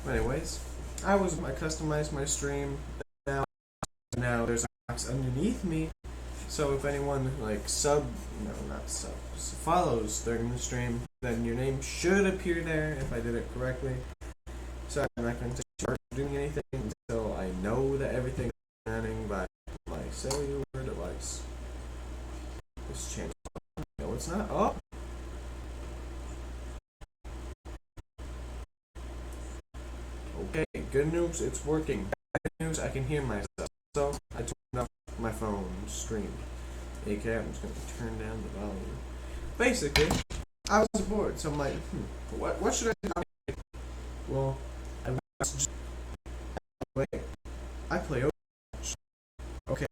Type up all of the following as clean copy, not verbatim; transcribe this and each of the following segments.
Anyways, I customized my stream. Now there's a box underneath me, so if anyone like not follows during the stream, then your name should appear there if I did it correctly. So I'm not going to start doing anything until I know that everything is running by my cellular device. This channel. No, it's not. Oh. Okay, good news, it's working. Bad news, I can hear myself. So I turned off my phone stream. Okay, I'm just gonna turn down the volume. Basically, I was bored, so I'm like, what should I do? Well, I was just wait. I play Overwatch. Okay,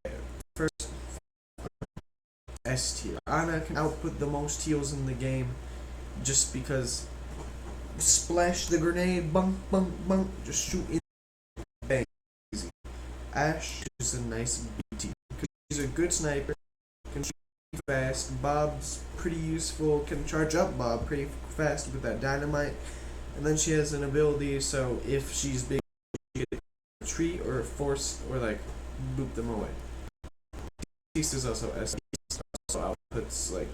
first S tier. Ana can output the most heals in the game, just because splash the grenade, bunk, bunk, bunk, just shoot in, bang, easy. Ashe is a nice BT. She's a good sniper, can shoot fast. Bob's pretty useful, can charge up Bob pretty fast with that dynamite. And then she has an ability, so if she's big, she can retreat or force or like boop them away. Beast is also S. Also outputs like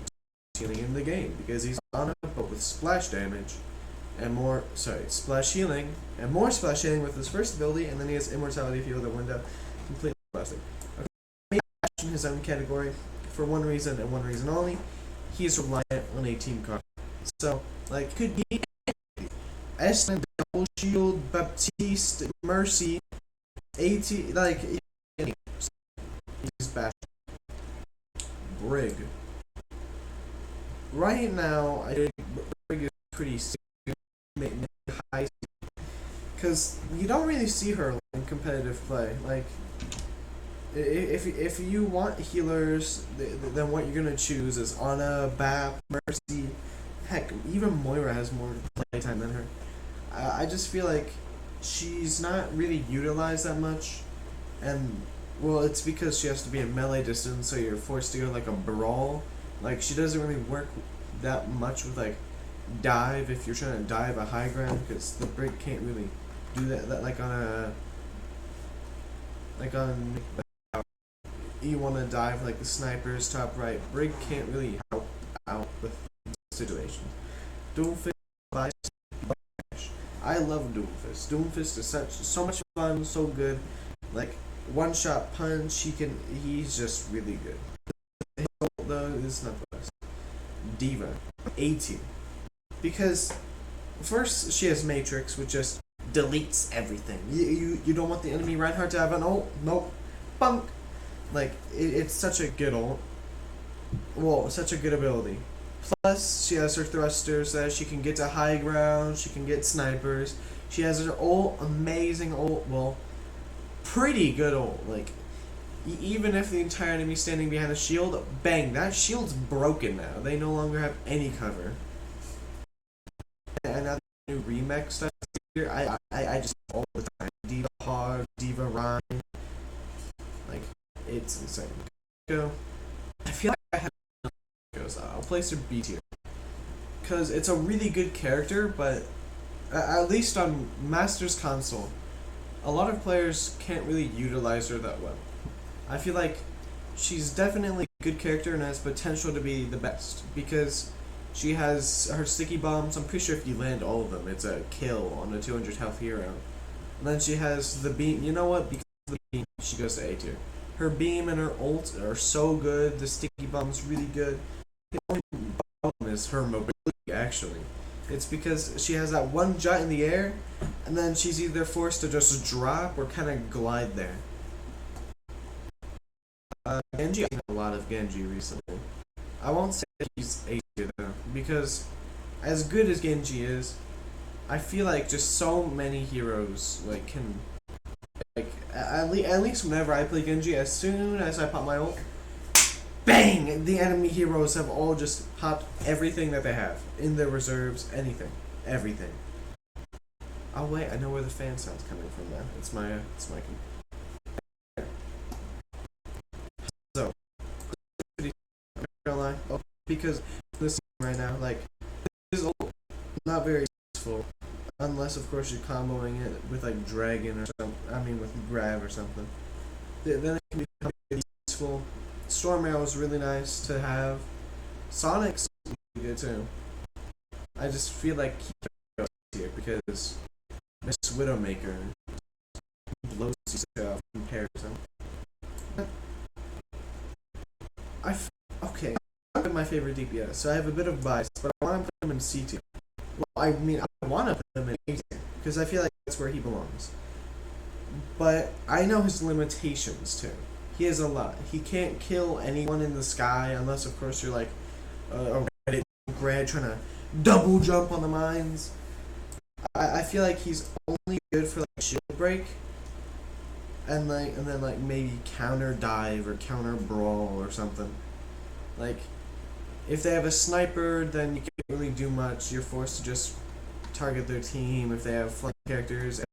healing in the game because he's on it, but with splash damage. And more, splash healing, and more splash healing with his first ability, and then he has immortality field that went down completely plastic. Okay. In his own category, for one reason and one reason only, he is reliant on a team card. So, like, could be S, Double Shield, Baptiste, Mercy, AT, like, he's bash. Brig. Right now, I think Brig is pretty high, because you don't really see her in competitive play. Like, if you want healers, then what you're gonna choose is Ana, Bap, Mercy. Heck, even Moira has more playtime than her. I just feel like she's not really utilized that much, and well, it's because she has to be in melee distance, so you're forced to go like a brawl. Like, she doesn't really work that much with like dive if you're trying to dive a high ground, because the Brig can't really do that like on you want to dive like the snipers top right. Brig can't really help out with situations. Doomfist, I love Doomfist. Doomfist is so much fun, so good. Like, one shot punch, he's just really good. His ult though is not the best. D.Va, A tier. Because first she has Matrix, which just deletes everything. You don't want the enemy Reinhardt to have an ult? Nope. Bunk. Like, it's such a good ult. Well, such a good ability. Plus, she has her thrusters that she can get to high ground, she can get snipers. She has her ult, amazing ult, well, pretty good ult. Like, even if the entire enemy standing behind a shield, bang, that shield's broken now. They no longer have any cover. And now the new remake stuff here, I just all the time. D.Va Hog, D.Va Ryan. Like, it's insane. Go. I feel like I have goes. I'll place her B tier. Because it's a really good character, but at least on Master's Console, a lot of players can't really utilize her that well. I feel like she's definitely a good character and has potential to be the best, because she has her sticky bombs. I'm pretty sure if you land all of them, it's a kill on a 200 health hero. And then she has the beam. You know what? Because of the beam, she goes to A tier. Her beam and her ult are so good. The sticky bomb's really good. The only problem is her mobility, actually. It's because she has that one jut in the air, and then she's either forced to just drop or kind of glide there. Genji, I've seen a lot of Genji recently. I won't say he's A tier though, because as good as Genji is, I feel like just so many heroes like can at least whenever I play Genji, as soon as I pop my ult, bang! The enemy heroes have all just popped everything that they have in their reserves, everything. Oh wait, I know where the fan sound's coming from now. It's my so because this right now, like, this is not very useful unless of course you're comboing it with like Dragon or something. I mean with Grab or something. Then it can become really useful. Storm Arrow is really nice to have. Sonic's really good too. I just feel like Kiko is here because Miss Widowmaker blows yourself in comparison. Okay, I'm my favorite DPS, so I have a bit of bias, but I want to put him in C tier. Well, I mean, I want to put him in A tier because I feel like that's where he belongs. But I know his limitations too. He has a lot. He can't kill anyone in the sky unless, of course, you're like a Reddit grad trying to double jump on the mines. I feel like he's only good for like shield break, and then maybe counter dive or counter brawl or something. Like, if they have a sniper, then you can't really do much. You're forced to just target their team. If they have flank characters, if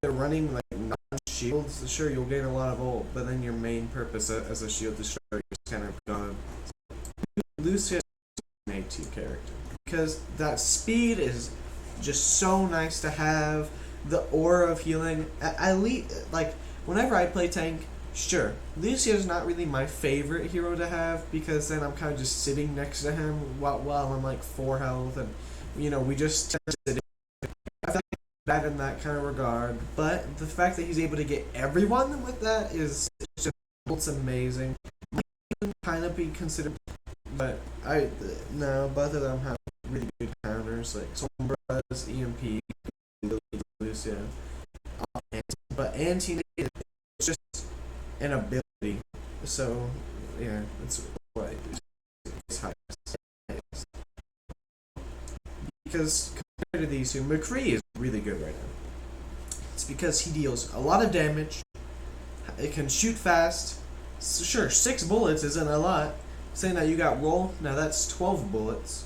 they're running like non-shields, sure you'll gain a lot of ult, but then your main purpose as a shield destroyer is kind of gone. Lucio is an A2 character because that speed is just so nice to have. The aura of healing, like whenever I play tank, sure, Lucio's not really my favorite hero to have because then I'm kind of just sitting next to him while I'm like 4 health, and we just sit. I feel like bad in that kind of regard, but the fact that he's able to get everyone with that is just it's amazing. Might even kind of be considered, but no, both of them have really good counters like Sombra's EMP. Lucio. But anti is just an ability. So yeah, that's why it's highest. Because compared to these two, McCree is really good right now. It's because he deals a lot of damage. It can shoot fast. So sure, 6 bullets isn't a lot. Saying that you got roll, now that's 12 bullets.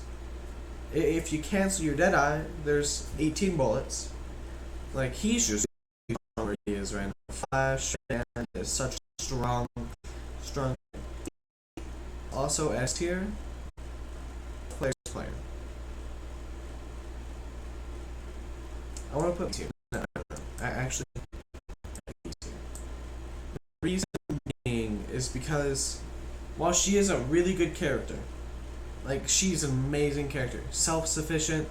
If you cancel your Deadeye, there's 18 bullets. Like, he's just where he is right now. Flash and is such strong. Also S tier, player. I want to put tier. No. I actually tier. The reason being is because while she is a really good character, like she's an amazing character, self-sufficient.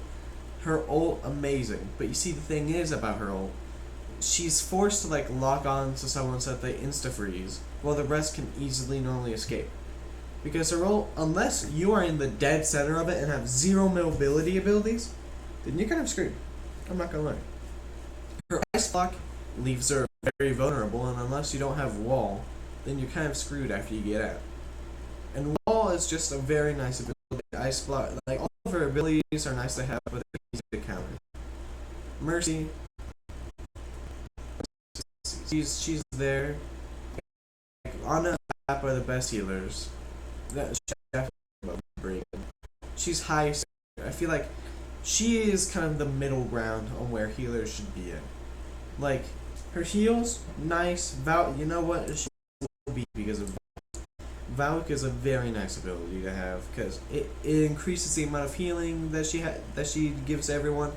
Her ult, amazing. But you see, the thing is about her ult, she's forced to like lock on to someone so that they insta-freeze, while the rest can easily normally escape. Because her ult, unless you are in the dead center of it and have 0 mobility abilities, then you're kind of screwed. I'm not gonna lie. Her ice block leaves her very vulnerable, and unless you don't have wall, then you're kind of screwed after you get out. And wall is just a very nice ability. Ice block, like all of her abilities are nice to have, but they're easy to counter. Mercy, she's there. Ana and Tap are the best healers. That's definitely she's high. I feel like she is kind of the middle ground on where healers should be in. Like her heals, nice. You know what? She will be because of Valk is a very nice ability to have because it increases the amount of healing that she gives everyone,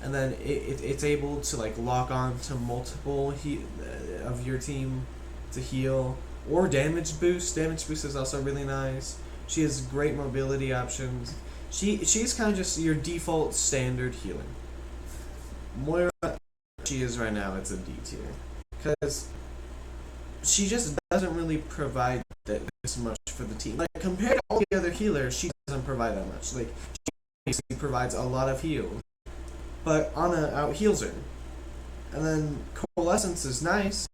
and then it's able to like lock on to multiple of your team to heal or damage boost. Damage boost is also really nice. She has great mobility options. She's kind of just your default standard healing. Moira, she is right now. It's a D tier because she just doesn't really provide this much for the team. Like, compared to all the other healers, she doesn't provide that much. Like, she basically provides a lot of heal. But Ana out heals her. And then Coalescence is nice.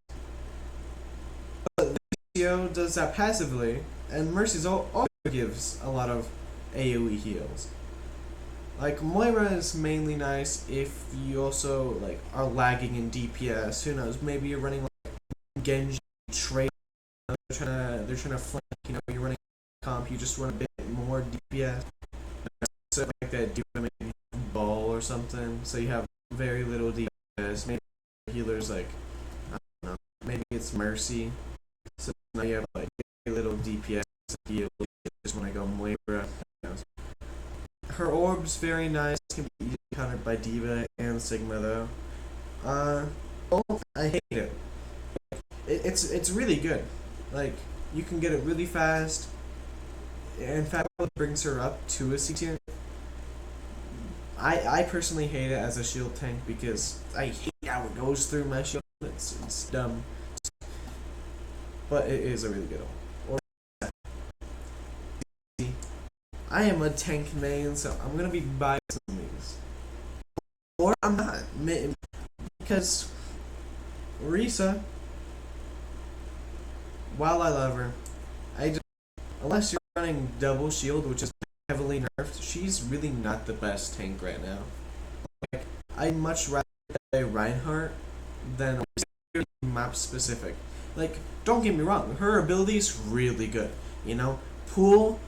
But Lucio does that passively. And Mercy's also gives a lot of AoE heals. Like, Moira is mainly nice if you also, like, are lagging in DPS. Who knows, maybe you're running like Genji trade. They're trying to flank. You're running comp. You just run a bit more DPS. So like that, do maybe ball or something. So you have very little DPS. Maybe healers like I don't know. Maybe it's Mercy. So now you have like very little DPS heal. You just want to go Moira. Her orb's very nice, can be easily countered by D.Va and Sigma though. I hate it. It's really good. Like, you can get it really fast. In fact, it brings her up to a C tier. I personally hate it as a shield tank because I hate how it goes through my shield. It's dumb. But it is a really good one. I am a tank main, so I'm gonna be buying some of these. Or I'm not, because Orisa, while I love her, unless you're running double shield, which is heavily nerfed, she's really not the best tank right now. Like, I'd much rather play Reinhardt than map specific. Like, don't get me wrong, her ability is really good. You know, Pool,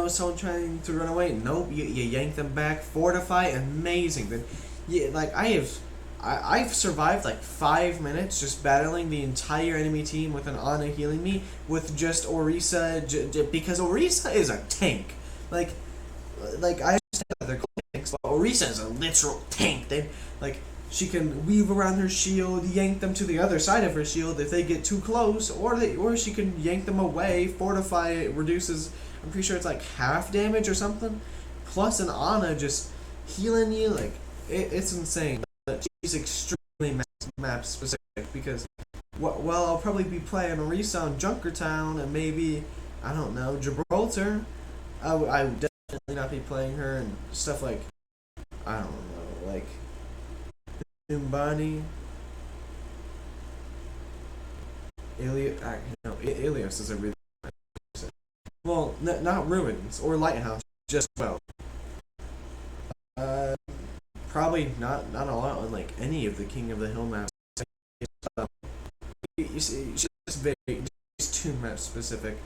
someone trying to run away, nope, you yank them back. Fortify, amazing. Then, yeah, like I've survived like 5 minutes just battling the entire enemy team with an Ana healing me with just Orisa, because Orisa is a tank. Like I understand that they're called tanks, but Orisa is a literal tank. She can weave around her shield, yank them to the other side of her shield if they get too close, or she can yank them away. Fortify it reduces, I'm pretty sure it's like half damage or something. Plus an Ana just healing you, like it's insane. But she's extremely map specific because while I'll probably be playing Orisa on Junkertown and maybe, I don't know, Gibraltar, I would definitely not be playing her and stuff like, I don't know, like Umbani, Ilios is a really nice. Well, not Ruins or Lighthouse, just well. Probably not a lot on like any of the King of the Hill maps. You see, she's too map specific.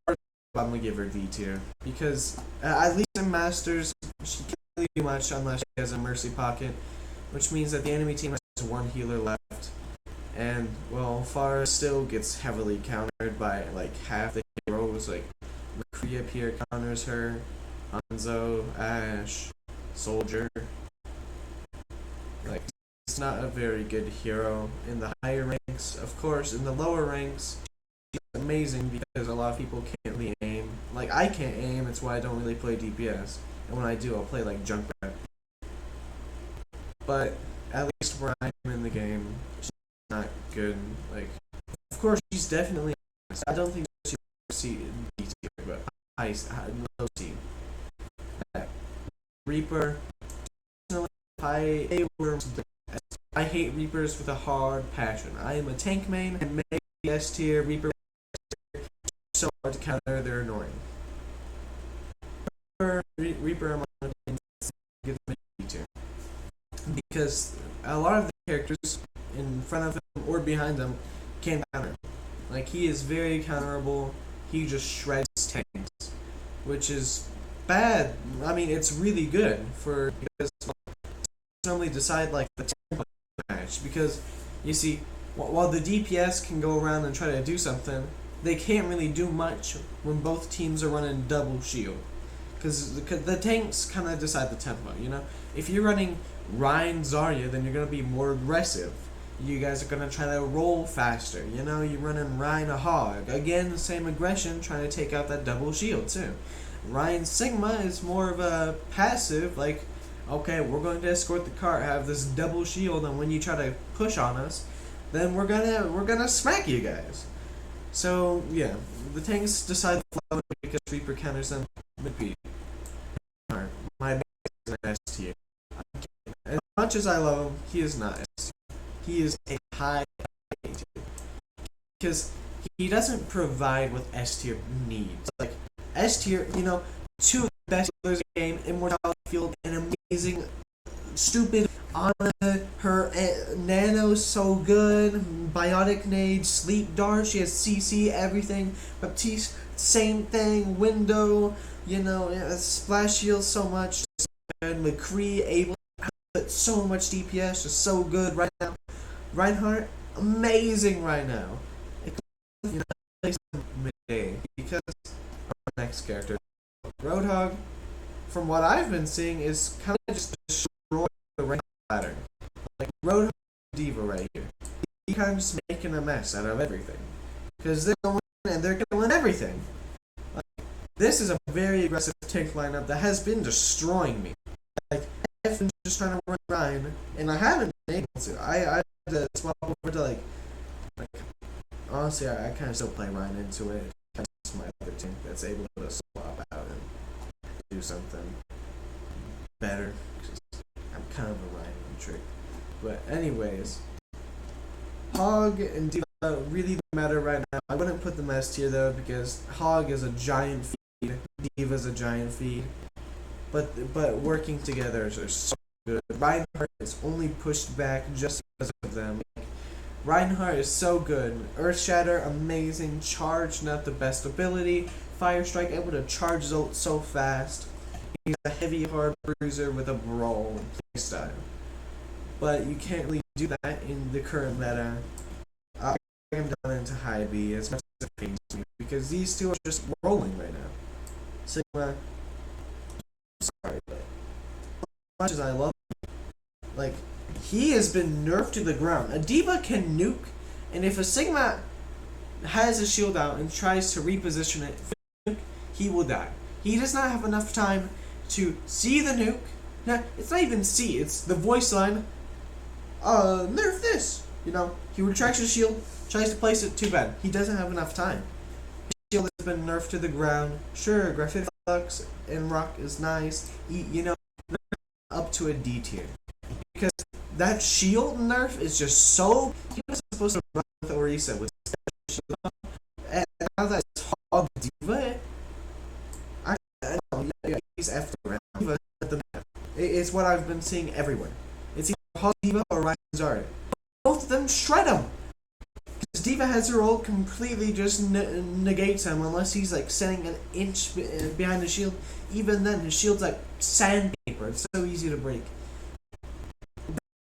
I'm gonna give her D tier because at least in Masters she can't really do much unless she has a Mercy Pocket, which means that the enemy team has one healer left, and well, Pharah still gets heavily countered by like half the heroes. Like McCree up here counters her, Hanzo, Ashe, Soldier. Like, it's not a very good hero in the higher ranks. Of course, in the lower ranks, she's amazing because a lot of people can't really aim. Like, I can't aim, it's why I don't really play DPS. And when I do, I'll play like Junkrat. But at least where I'm in the game, she's not good. Like, of course, she's definitely. I don't think she's C tier, but low C. Reaper. I hate Reapers with a hard passion. I am a tank main and maybe S tier. Reaper so hard to counter, they're annoying. Reaper I'm on give them a D tier because a lot of the characters in front of him or behind him can counter. Like, he is very counterable. He just shreds tanks, which is bad. I mean, it's really good because normally decide like the tempo match, because you see, while the DPS can go around and try to do something, they can't really do much when both teams are running double shield, because the tanks kind of decide the tempo. If you're running Rein Zarya, then you're gonna be more aggressive. You guys are gonna try to roll faster. You're running Rein a hog, again, same aggression, trying to take out that double shield too. Rein Sigma is more of a passive, like, okay, we're going to escort the cart, have this double shield, and when you try to push on us, then we're gonna smack you guys. So yeah, the tanks decide the flow because Reaper counters them mid-beat. My base is an S tier. As much as I love him, he is not S tier. He is a high tier because he doesn't provide what S tier needs. Like S tier, two of the best healers in the game, Immortality Field, and amazing, stupid Ana, her Nano's so good, Biotic Nade, Sleep Dart, she has CC, everything, Baptiste, same thing, Window, Splash Shield so much, and McCree able to put so much DPS, just so good right now. Reinhardt, amazing right now. It plays midday because our next character Roadhog, from what I've been seeing, is kind of just destroying the rank ladder. Like Roadhog D.Va right here. He kind of just making a mess out of everything. Because they're going and they're killing everything. Like, this is a very aggressive tank lineup that has been destroying me. Like, I've been just trying to run Ryan, and I haven't been able to. I had to swap over to like honestly, I kind of still play Ryan into it. It's my other team that's able to swap out and do something better. I'm kind of a Ryan trick. But anyways, Hog and D.Va really don't matter right now. I wouldn't put them as tier though because Hog is a giant feed, D.Va's a giant feed. But working together are so good. Reinhardt is only pushed back just because of them. Reinhardt is so good. Earthshatter, amazing. Charge, not the best ability. Fire Strike, able to charge Zolt so fast. He's a heavy hard bruiser with a brawl playstyle. But you can't really do that in the current meta. I am down into high B as much as it pains me because these two are just rolling right now. Sigma, sorry, but as much as I love him, like, he has been nerfed to the ground. A D.Va can nuke, and if a Sigma has a shield out and tries to reposition it, he will die. He does not have enough time to see the nuke. Now, it's not even see, it's the voice line. Nerf this. You know, he retracts his shield, tries to place it, too bad. He doesn't have enough time. His shield has been nerfed to the ground. Sure, Graphite Flux and Rock is nice. You know, up to a D tier. Because that shield nerf is just so... He was supposed to run with Orisa with shield, and now that it's Hog D.Va, I know, yeah, he's after D.Va at the map. It's what I've been seeing everywhere. It's either Hog D.Va or Ryan Zard. Both of them shred him! Because D.Va has her ult completely just negates him unless he's like standing an inch behind the shield. Even then, his shield's like sandpaper. It's so easy to break.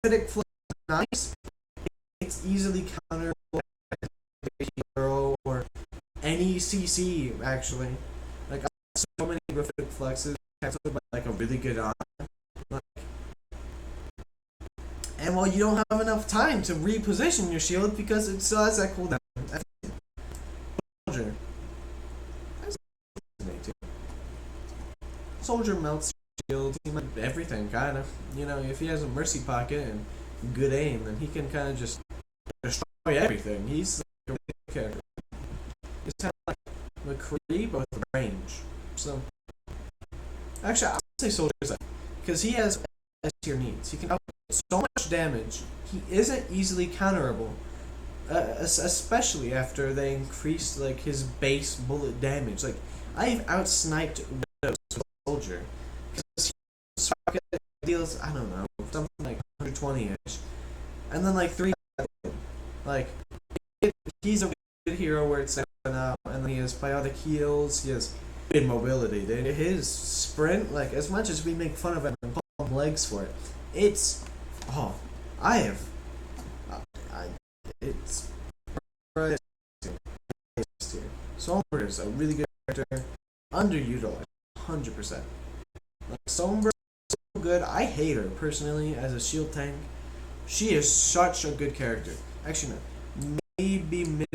Critic Flip is nice. It's easily counterable by hero or any CC actually. Like so many Graphite Fluxes cancelled by like a really good on. Like, and well, you don't have enough time to reposition your shield because it still has that cooldown. Soldier. Soldier melts shield, everything kind of. You know, if he has a mercy pocket and good aim, then he can kind of just destroy everything. He's like a really character. He's kind of like McCree, but with range. So, actually, I'll say Soldier's because he has S tier needs. He can output so much damage. He isn't easily counterable, especially after they increased like his base bullet damage. Like I've outsniped Widows with Soldier. Deals, I don't know, something like 120-ish. And then like 3, like, he's a good hero where it's 7 up, and then he has biotic heals, he has good mobility. His sprint, like, as much as we make fun of him and call him legs for it, it's, it's, Sombra is a really good character, underutilized, 100%. Like, Sombra good. I hate her personally as a shield tank. She is such a good character. Actually, no, maybe mid.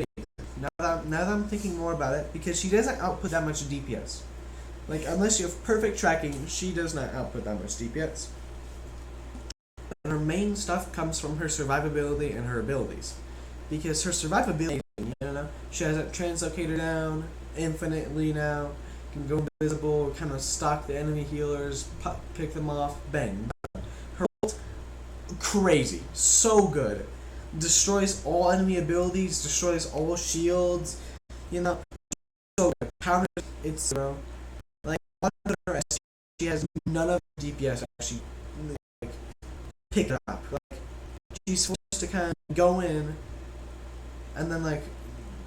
Now that I'm thinking more about it, because she doesn't output that much DPS. Like unless you have perfect tracking, she does not output that much DPS. And her main stuff comes from her survivability and her abilities, because her survivability, you know, she has that translocator down infinitely now. Can go invisible, kind of stalk the enemy healers, pick them off, bang. Her ult, crazy, so good. Destroys all enemy abilities, destroys all shields, you know, so good. Counter, it's 0. Like, she has none of the DPS actually, like, pick it up. Like, she's forced to kind of go in, and then, like,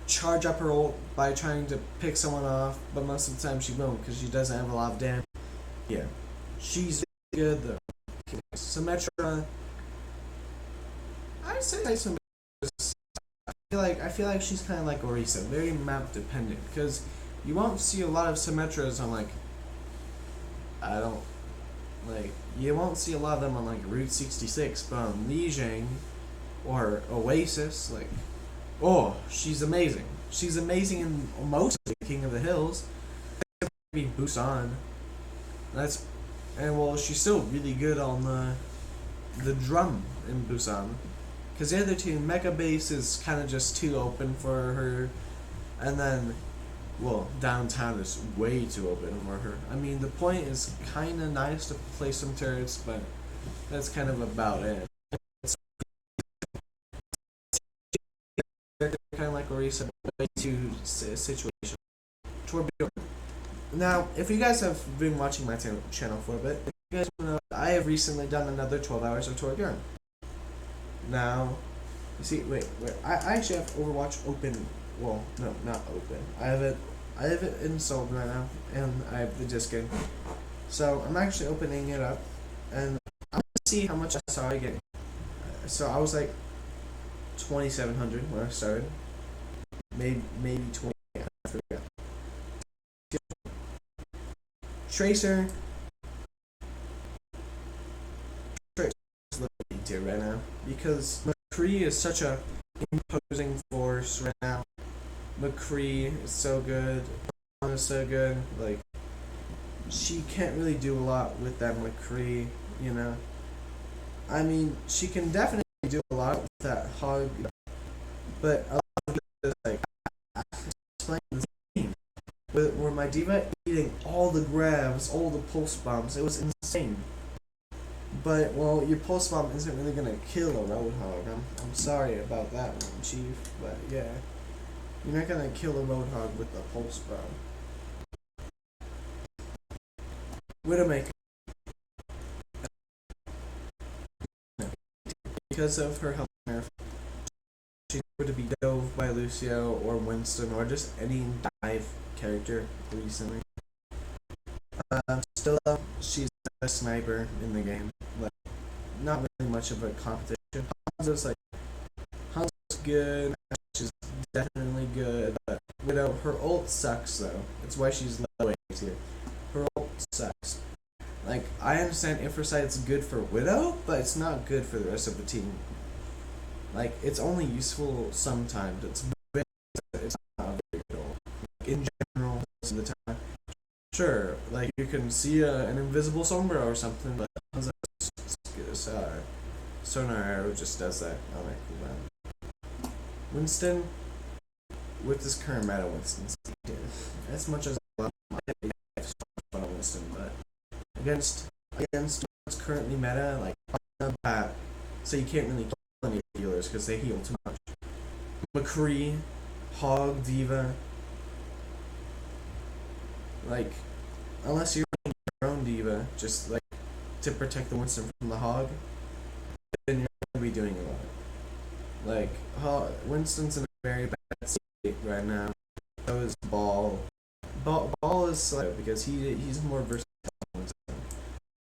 charge up her ult by trying to pick someone off, but most of the time she won't because she doesn't have a lot of damage. Yeah, she's good though. Okay. Symmetra, I say Symmetra. I feel like she's kind of like Orisa, very map dependent because you won't see a lot of Symmetras on like I don't like. You won't see a lot of them on like Route 66, but on Lijiang or Oasis, like, oh, she's amazing. She's amazing in most of the King of the Hills. Maybe Busan. That's and well, she's still really good on the drum in Busan. Because the other two, Mecha Bass is kind of just too open for her, and then, well, downtown is way too open for her. I mean, the point is kind of nice to play some turrets, but that's kind of about it. It's kind of like Orisa, way too situation. Torbjorn. Now, if you guys have been watching my channel for a bit, you guys know I have recently done another 12 hours of Torbjorn. Now, you see, wait, I actually have Overwatch open. Well, no, not open. I have it installed right now, and I have the disc in. So I'm actually opening it up, and I'm gonna see how much SR I get. So I was like 2,700 when I started. Maybe 20. I forgot. Tracer. Tier right now because McCree is such a imposing force right now. McCree is so good, is so good. Like, she can't really do a lot with that McCree, you know. I mean, she can definitely do a lot with that Hog, but a lot of it is like playing this game where my D.Va eating all the grabs, all the pulse bombs. It was insane. But, well, your pulse bomb isn't really gonna kill a Roadhog. I'm sorry about that one, Chief. But, yeah. You're not gonna kill a Roadhog with a pulse bomb. Widowmaker. Because of her health nerf, she's able to be dove by Lucio or Winston or just any dive character recently. Still, she's a sniper in the game. Like, not really much of a competition. Hanzo's good. She's definitely good. But Widow, her ult sucks though. It's why she's low here. Her ult sucks. Like, I understand Infrasight's good for Widow, but it's not good for the rest of the team. Like, it's only useful sometimes. It's not a very good ult. Like, in general, most of the time. Sure, like you can see an invisible Sombra or something, but Sonar Arrow just does that on a cooldown. Winston, with this current meta, Winston's as much as I love my fun on Winston, but against what's currently meta, like bad, so you can't really kill any healers because they heal too much. McCree, Hog, D.Va. Like, unless you're running your own D.Va, just like to protect the Winston from the Hog, then you're gonna be doing a lot. Like, Winston's in a very bad state right now. So is Ball. Ball is slow because he's more versatile than Winston.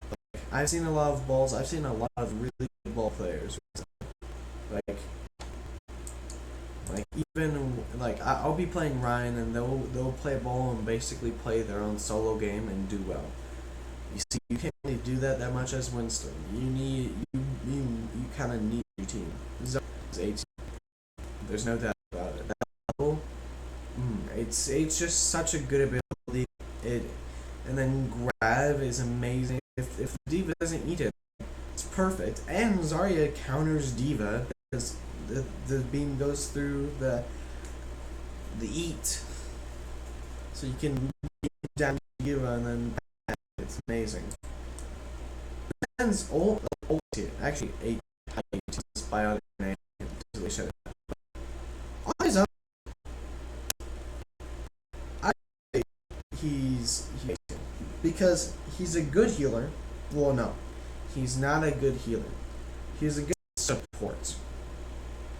Like, I've seen a lot of balls. I've seen a lot of really good ball players. Like even like I'll be playing Ryan and they'll play ball and basically play their own solo game and do well. You see, you can't really do that much as Winston. You kind of need your team. Zoe is 18. There's no doubt about it. That level, it's just such a good ability. And then grab is amazing. If D.Va doesn't eat it, it's perfect. And Zarya counters D.Va because the beam goes through the eat, so you can beam down D.Va and then back. It's amazing. Ben's ult here, actually 8 biotic name. Eyes up. He's because he's a good healer. Well, no, he's not a good healer. He's a good support.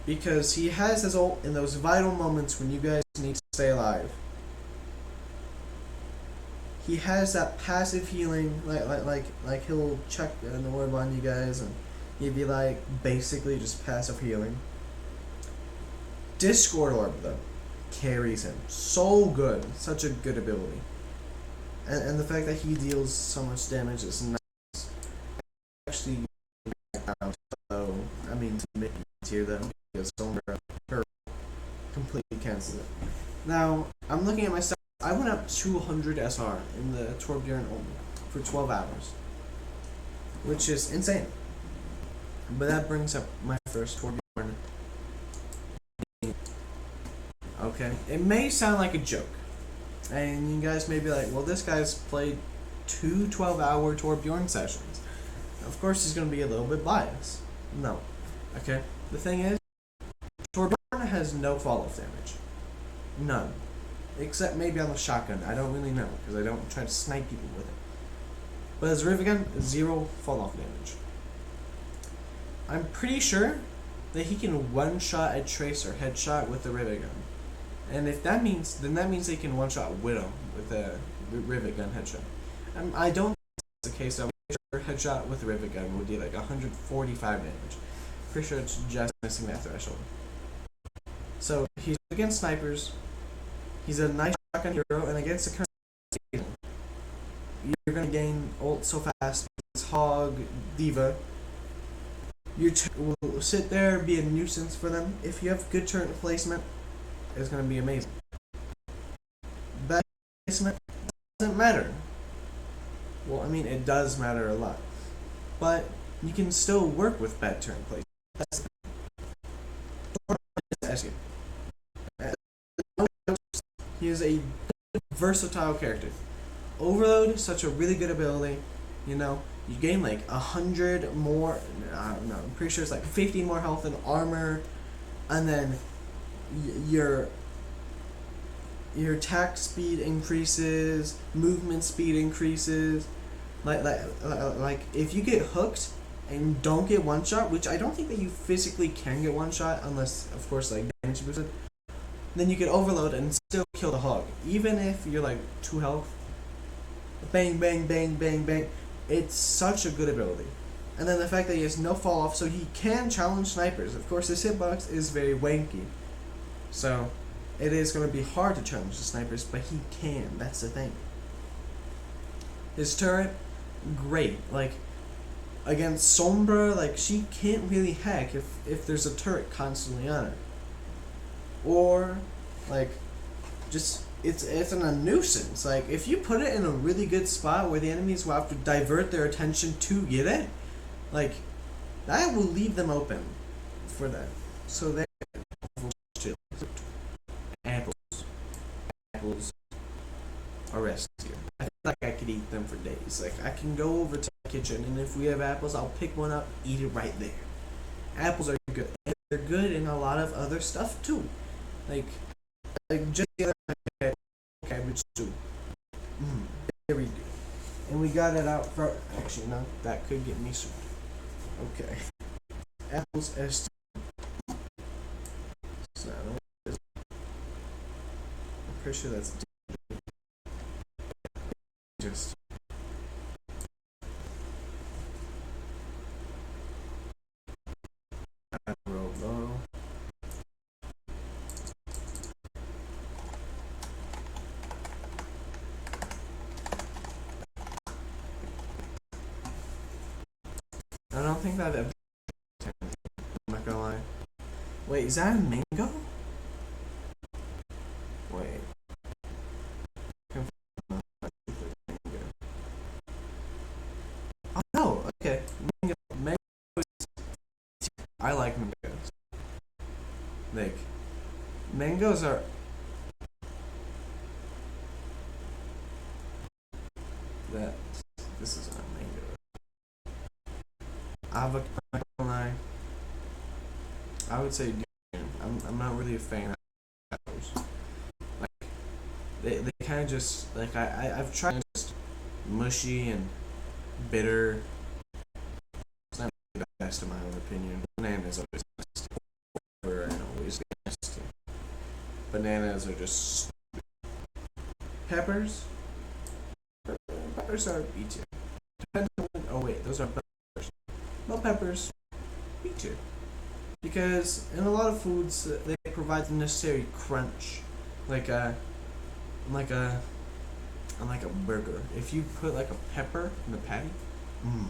Because he has his ult in those vital moments when you guys need to stay alive. He has that passive healing, like he'll check an orb on you guys, and he'd be like basically just passive healing. Discord orb though carries him so good, such a good ability. and the fact that he deals so much damage is nice. Actually, so I mean to make it here though, because Sombra completely cancels it. Now I'm looking at my stats. I went up 200 SR in the Torbjorn only for 12 hours, which is insane. But that brings up my first Torbjorn. Okay, it may sound like a joke, and you guys may be like, well, this guy's played two 12-hour Torbjorn sessions. Of course he's going to be a little bit biased. No. Okay, the thing is, Torbjorn has no fall-off damage. None. Except maybe on the shotgun. I don't really know, because I don't try to snipe people with it. But his Rivigun, 0 fall-off damage. I'm pretty sure that he can one-shot a Tracer headshot with the Rivigun. And if that means, then that means he can one-shot Widow with a Rivigun headshot. I don't think that's the case, though. I'm sure headshot with the Rivigun would do like 145 damage. Pretty sure it's just missing that threshold. So, he's against snipers. He's a nice shotgun hero, and against the current season, you're going to gain ult so fast. It's Hog, D.Va. Your will sit there, be a nuisance for them. If you have good turret placement, it's going to be amazing. Bad placement doesn't matter. Well, I mean, it does matter a lot. But you can still work with bad turret placement. That's he is a versatile character. Overload is such a really good ability. You know, you gain like 100 more. I don't know. I'm pretty sure it's like 50 more health and armor, and then your attack speed increases, movement speed increases. Like if you get hooked and don't get one shot, which I don't think that you physically can get one shot unless, of course, like damage boosted. Then you can overload and still kill the hog, even if you're like 2 health. Bang, bang, bang, bang, bang. It's such a good ability. And then the fact that he has no fall off, so he can challenge snipers. Of course, his hitbox is very wanky, so it is going to be hard to challenge the snipers, but he can. That's the thing. His turret, great. Like against Sombra, like she can't really hack if there's a turret constantly on her. Or like just it's a nuisance. Like if you put it in a really good spot where the enemies will have to divert their attention to get it, like that will leave them open for that. So they apples are S tier. I feel like I could eat them for days. Like I can go over to the kitchen and if we have apples, I'll pick one up, eat it right there. Apples are good. And they're good in a lot of other stuff too. Like just the other night, cabbage stew. Very good. And we got it out for, actually no, that could get me sued. Okay. Apples S tier. So, I'm pretty sure that's just roll low. I don't think that ever. I'm not gonna lie. Wait, is that a mango? Wait. Oh no, okay. Mango is, I like mangoes. Like, mangoes are. This is not mango. Avocado, I would say I'm not really a fan of avocados. Like they kind of just like I've tried just mushy and bitter. It's not the best in my own opinion. Bananas always best. And always best. Bananas are just peppers. Peppers are B tier. Depends on, oh wait, those are peppers. Bell peppers, B tier. Because in a lot of foods they provide the necessary crunch, like a on like a burger. If you put like a pepper in the patty, mmm.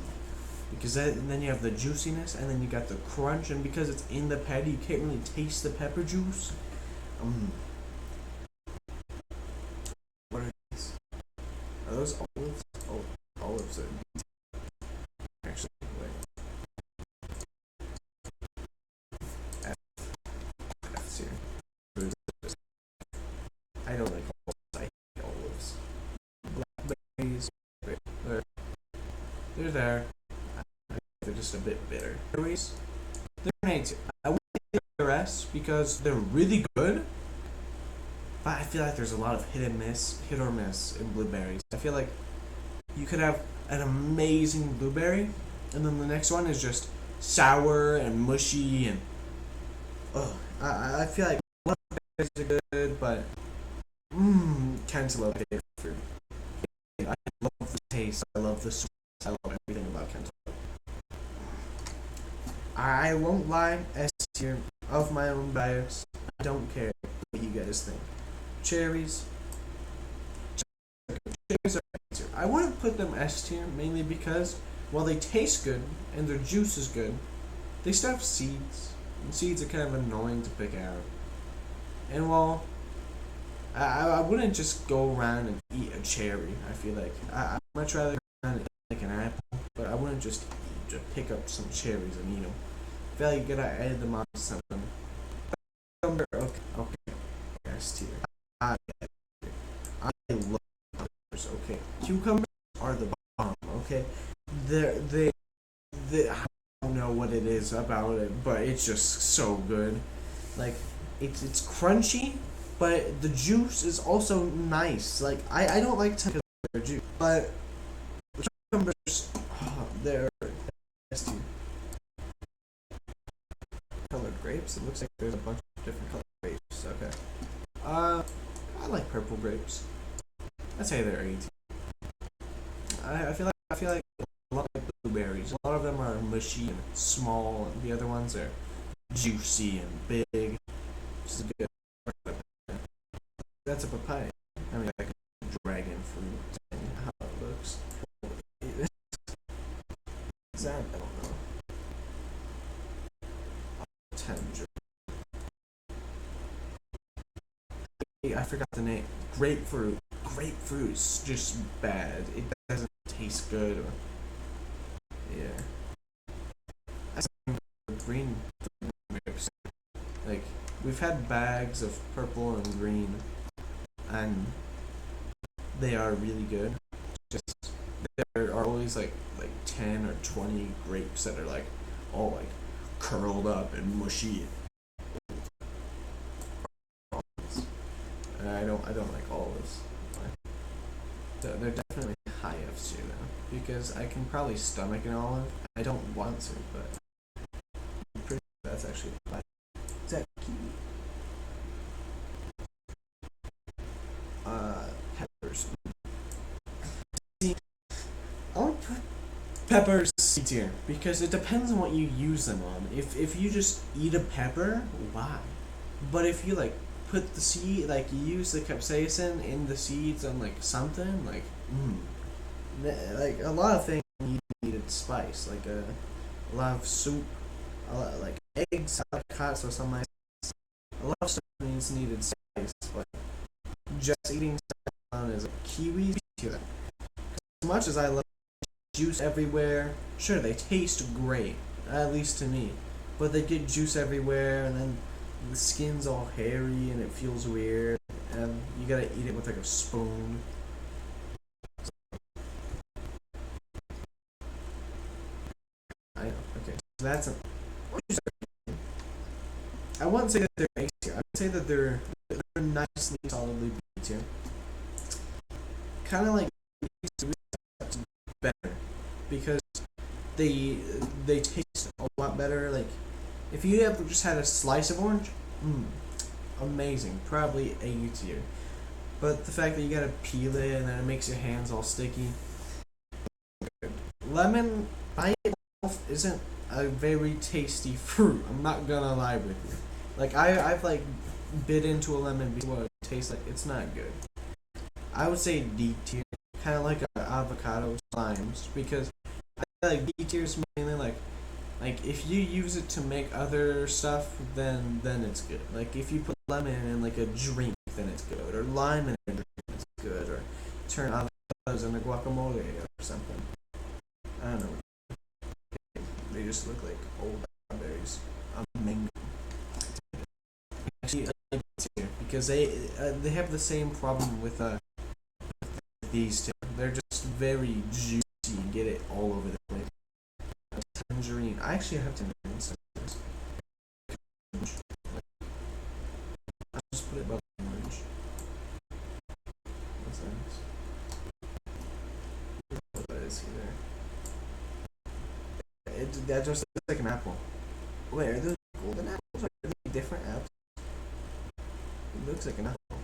Because that, and then you have the juiciness, and then you got the crunch, and because it's in the patty, you can't really taste the pepper juice. Mmm. What are these? Are those olives? Oh, olives are actually wait. F's here. I don't like olives. I hate olives. Blackberries. They're there. They're just a bit bitter. Anyways, they're an A tier. I wouldn't give the rest because they're really good, but I feel like there's a lot of hit or miss in blueberries. I feel like you could have an amazing blueberry, and then the next one is just sour and mushy and ugh. I feel like a lot of berries are good, but cantaloupe is fruit. I love the taste. I love the sweet. I love everything about cantaloupe. I won't lie, S tier of my own bias. I don't care what you guys think. Cherries. Cherries are S tier. I wouldn't put them S tier mainly because while they taste good and their juice is good, they still have seeds. And seeds are kind of annoying to pick out. And while I wouldn't just go around and eat a cherry, I feel like. I'd much rather go around and eat like an apple, but I wouldn't just pick up some cherries and eat them. I feel like you gotta add them on to something. Cucumber, okay. S tier. I love cucumbers, okay. Cucumbers are the bomb, okay. They I don't know what it is about it, but it's just so good. Like it's crunchy, but the juice is also nice. Like I don't like to juice, but cucumbers, they're S tier. Colored grapes. It looks like there's a bunch of different colored grapes. Okay. I like purple grapes. I'd say they're 18. I feel like a lot of blueberries. A lot of them are mushy and small, and the other ones are juicy and big. This is good. That's a papaya. I mean, like a dragon fruit. How it looks. Is that? I don't know. Tangerine. I forgot the name. Grapefruit. Grapefruit is just bad. It doesn't taste good. Yeah. I think green grapes. Like we've had bags of purple and green, and they are really good. Just there are always like 10 or 20 grapes that are like all like curled up and mushy. I don't like olives. They're definitely high F's tier now because I can probably stomach an olive. I don't want to, but I'm pretty sure that's actually fine. Is that kiwi? Peppers. See, I would put peppers C tier because it depends on what you use them on. If you just eat a pepper, why? But if you like put the seed, like you use the capsaicin in the seeds on like something, like like a lot of things needed spice, like a lot of soup, a lot, like eggs, avocados, or something like that. A lot of stuff needed spice, but just eating on is a kiwi. As much as I love juice everywhere, sure they taste great, at least to me, but they get juice everywhere, and then the skin's all hairy and it feels weird, and you gotta eat it with like a spoon. I know. Okay, so that's I wouldn't say that they're A tier. I would say that they're nicely, solidly B tier. Kind of like better because they taste a lot better. Like if you ever just had a slice of orange, amazing, probably A tier. But the fact that you gotta peel it and then it makes your hands all sticky. Lemon by itself isn't a very tasty fruit. I'm not gonna lie with you. Like I've like bit into a lemon before. It tastes like it's not good. I would say D tier, kind of like avocado slimes, because I feel like D tier is mainly like if you use it to make other stuff, then it's good. Like if you put lemon in like a drink, then it's good, or lime in a drink, it's good, or turn avocados into guacamole or something. I don't know. They just look like old berries. Mango. Actually, I like it too, because they have the same problem with these two. They're just very juicy and get it all over the place. Tangerine. I actually have tangerines. I'll just put it above orange. What's that? What that is either. That just looks like an apple. Wait, are those golden apples? Or are they different apples? It looks like an apple.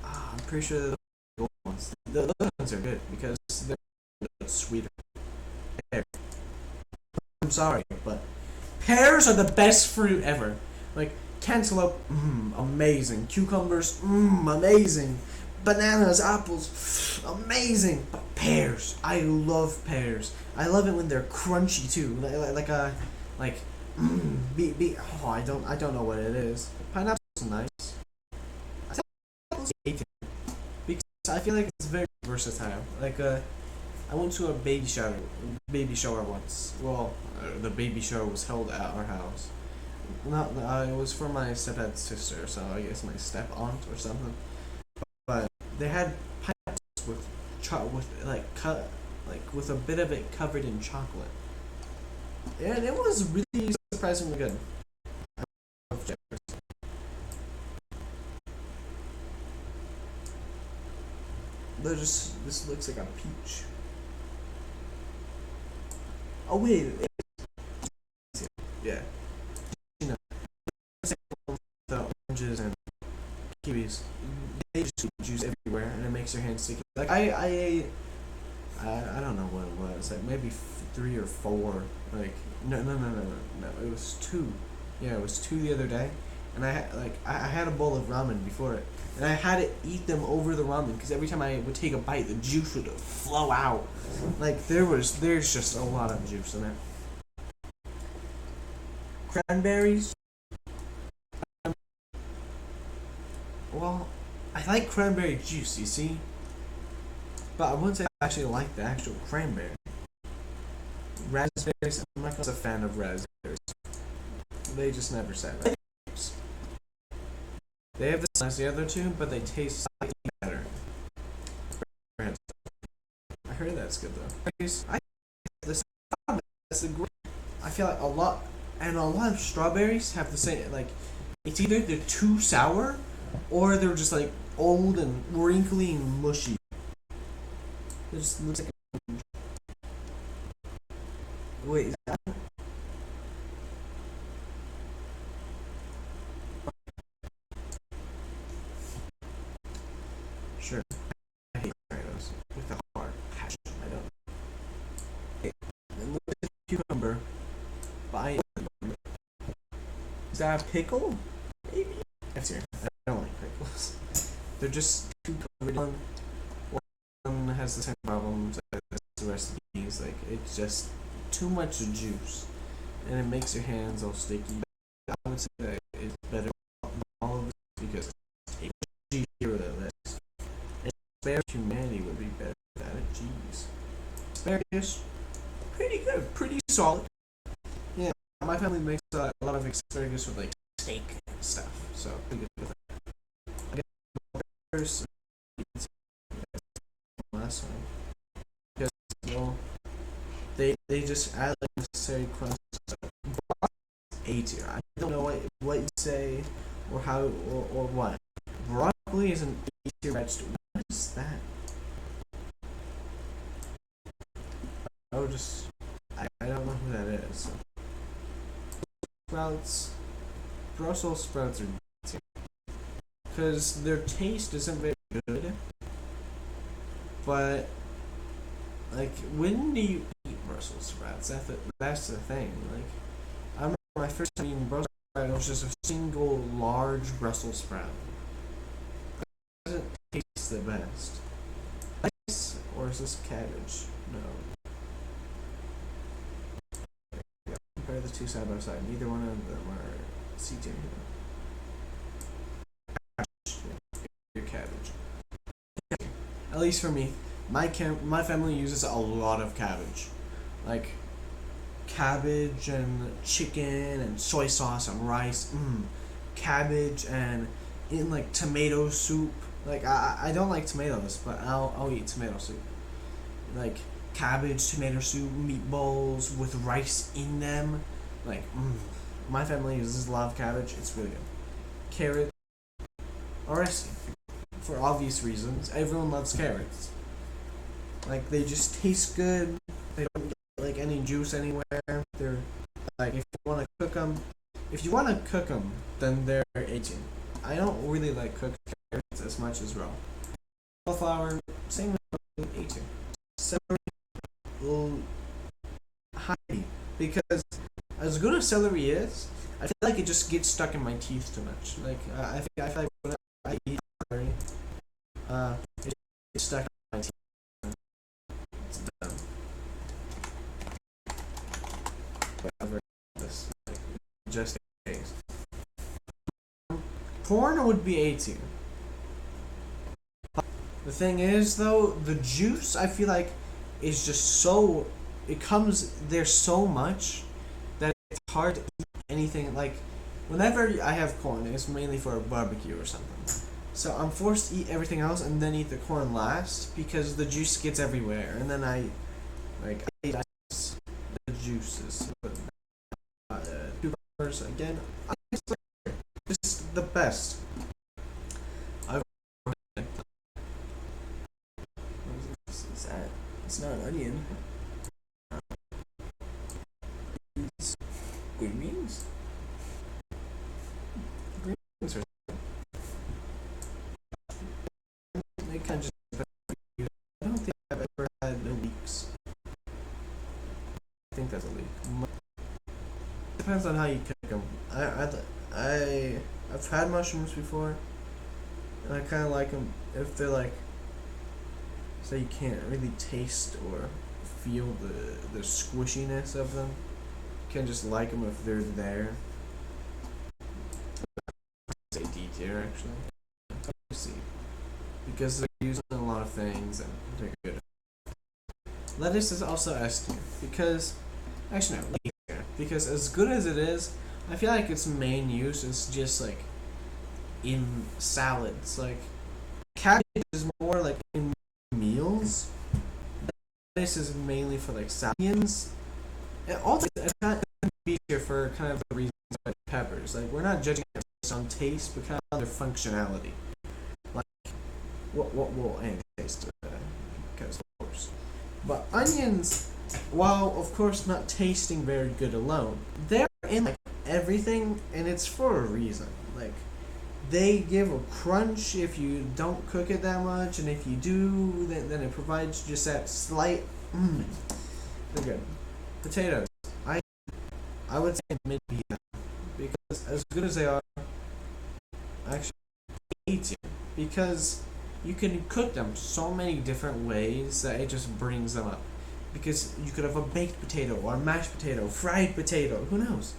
I'm pretty sure they're the golden ones. The other ones are good because they're sweeter. I'm sorry, but pears are the best fruit ever. Like cantaloupe, amazing. Cucumbers, amazing. Bananas, apples, amazing. But pears, I love pears. I love it when they're crunchy too. I don't know what it is. Pineapple's nice. I think apples because I feel like it's very versatile. I went to a baby shower once. Well, the baby shower was held at our house. Not, it was for my stepdad's sister, so I guess my step aunt or something. But they had pineapples with a bit of it covered in chocolate, and it was really surprisingly good. I love Jefferson. This looks like a peach. Oh wait, yeah. You know, the oranges and kiwis, they just juice everywhere, and it makes your hands sticky. Like I ate, I don't know what it was, like maybe 3 or 4. Like no, it was 2. Yeah, it was 2 the other day, and I had a bowl of ramen before it, and I had to eat them over the ramen because every time I would take a bite, the juice would flow out. Like there's just a lot of juice in it. Cranberries. Well, I like cranberry juice, you see, but I wouldn't say I actually like the actual cranberry. Raspberries. I'm not a fan of raspberries. They just never said it. They have the same as the other two, but they taste slightly better. I heard that's good though. I feel like a lot of strawberries have the same, like, it's either they're too sour or they're just like old and wrinkly and mushy. It just looks like wait, is that sure. I hate tomatoes with a hard passion. I don't. Okay. And look at the cucumber. Buy is that a pickle? Maybe. That's here. I don't like pickles. They're just too covered in. One has the same problems as the rest of these. Like it's just too much juice, and it makes your hands all sticky. I would say that it's better than all of this because it's easier than this. And asparagus humanity would be better than it. Jeez. Asparagus, pretty good, pretty solid. Yeah, my family makes a lot of asparagus with like steak and stuff, so pretty good with that. I guess last one because well, they just add like necessary crunch. A tier. I don't know what you say or how or what. Broccoli is an A tier vegetable. What is that? I don't know who that is. Sprouts. Brussels sprouts are B tier because their taste isn't very good. But like, when do you eat Brussels sprouts? That's the thing. Like, I remember my first time eating Brussels sprouts, it was just a single large Brussels sprout. It doesn't taste taste the best? Rice or is this cabbage? No. Compare the two side by side. Neither one of them are C tier. Your cabbage. At least for me, my family uses a lot of cabbage, like cabbage and chicken and soy sauce and rice. Cabbage and in like tomato soup. Like I don't like tomatoes, but I'll eat tomato soup. Like cabbage, tomato soup, meatballs with rice in them. Like my family uses a lot of cabbage. It's really good. Carrot, alright, for obvious reasons. Everyone loves carrots. Like they just taste good. They don't get like any juice anywhere. They're like if you want to cook them, then they're 18. I don't really like cooked carrots as much as raw. Cauliflower, same with 18. Celery, high, because as good as celery is, I feel like it just gets stuck in my teeth too much. Like I feel like whenever I eat celery, it gets stuck in my teeth. It's dumb. Whatever. This like, just in case. Corn would be A tier. The thing is, though, the juice I feel like is just so. It comes there so much that it's hard to eat anything. Like, whenever I have corn, it's mainly for a barbecue or something. So I'm forced to eat everything else and then eat the corn last because the juice gets everywhere. And then I eat the juices. Cucumbers again. Just the best. It's not an onion. Green beans? Green beans are. They kind of just. I don't think I've ever had leeks. I think that's a leek. Depends on how you cook them. I've had mushrooms before, and I kind of like them if they're like. So you can't really taste or feel the squishiness of them. You can just like them if they're there. Say D tier actually. See, because they're used in a lot of things and they're good. Lettuce is also S tier because actually no, A tier because as good as it is, I feel like its main use is just like in salads. Like cabbage is more like in meals. This is mainly for like salads. And also, it's not be here for kind of the reasons like peppers. Like we're not judging it based on taste, but kind of their functionality. Like what will and taste because of course. But onions, while of course not tasting very good alone, they're in like everything, and it's for a reason. Like. They give a crunch if you don't cook it that much, and if you do, then it provides just that slight. They're good. Potatoes, I would say mid because as good as they are, actually hate you because you can cook them so many different ways that it just brings them up. Because you could have a baked potato or a mashed potato, fried potato, who knows?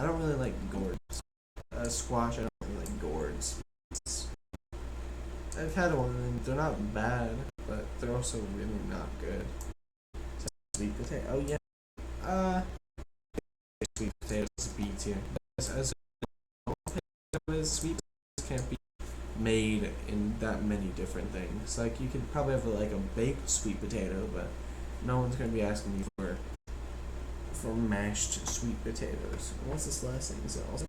I don't really like gourds. Squash, I don't really like gourds. I've had one and they're not bad, but they're also really not good. So, sweet potato. Oh yeah. Sweet potatoes B tier. As sweet potatoes can't be made in that many different things. Like you could probably have like a baked sweet potato, but no one's gonna be asking you for mashed sweet potatoes. What's this last thing? Is it also?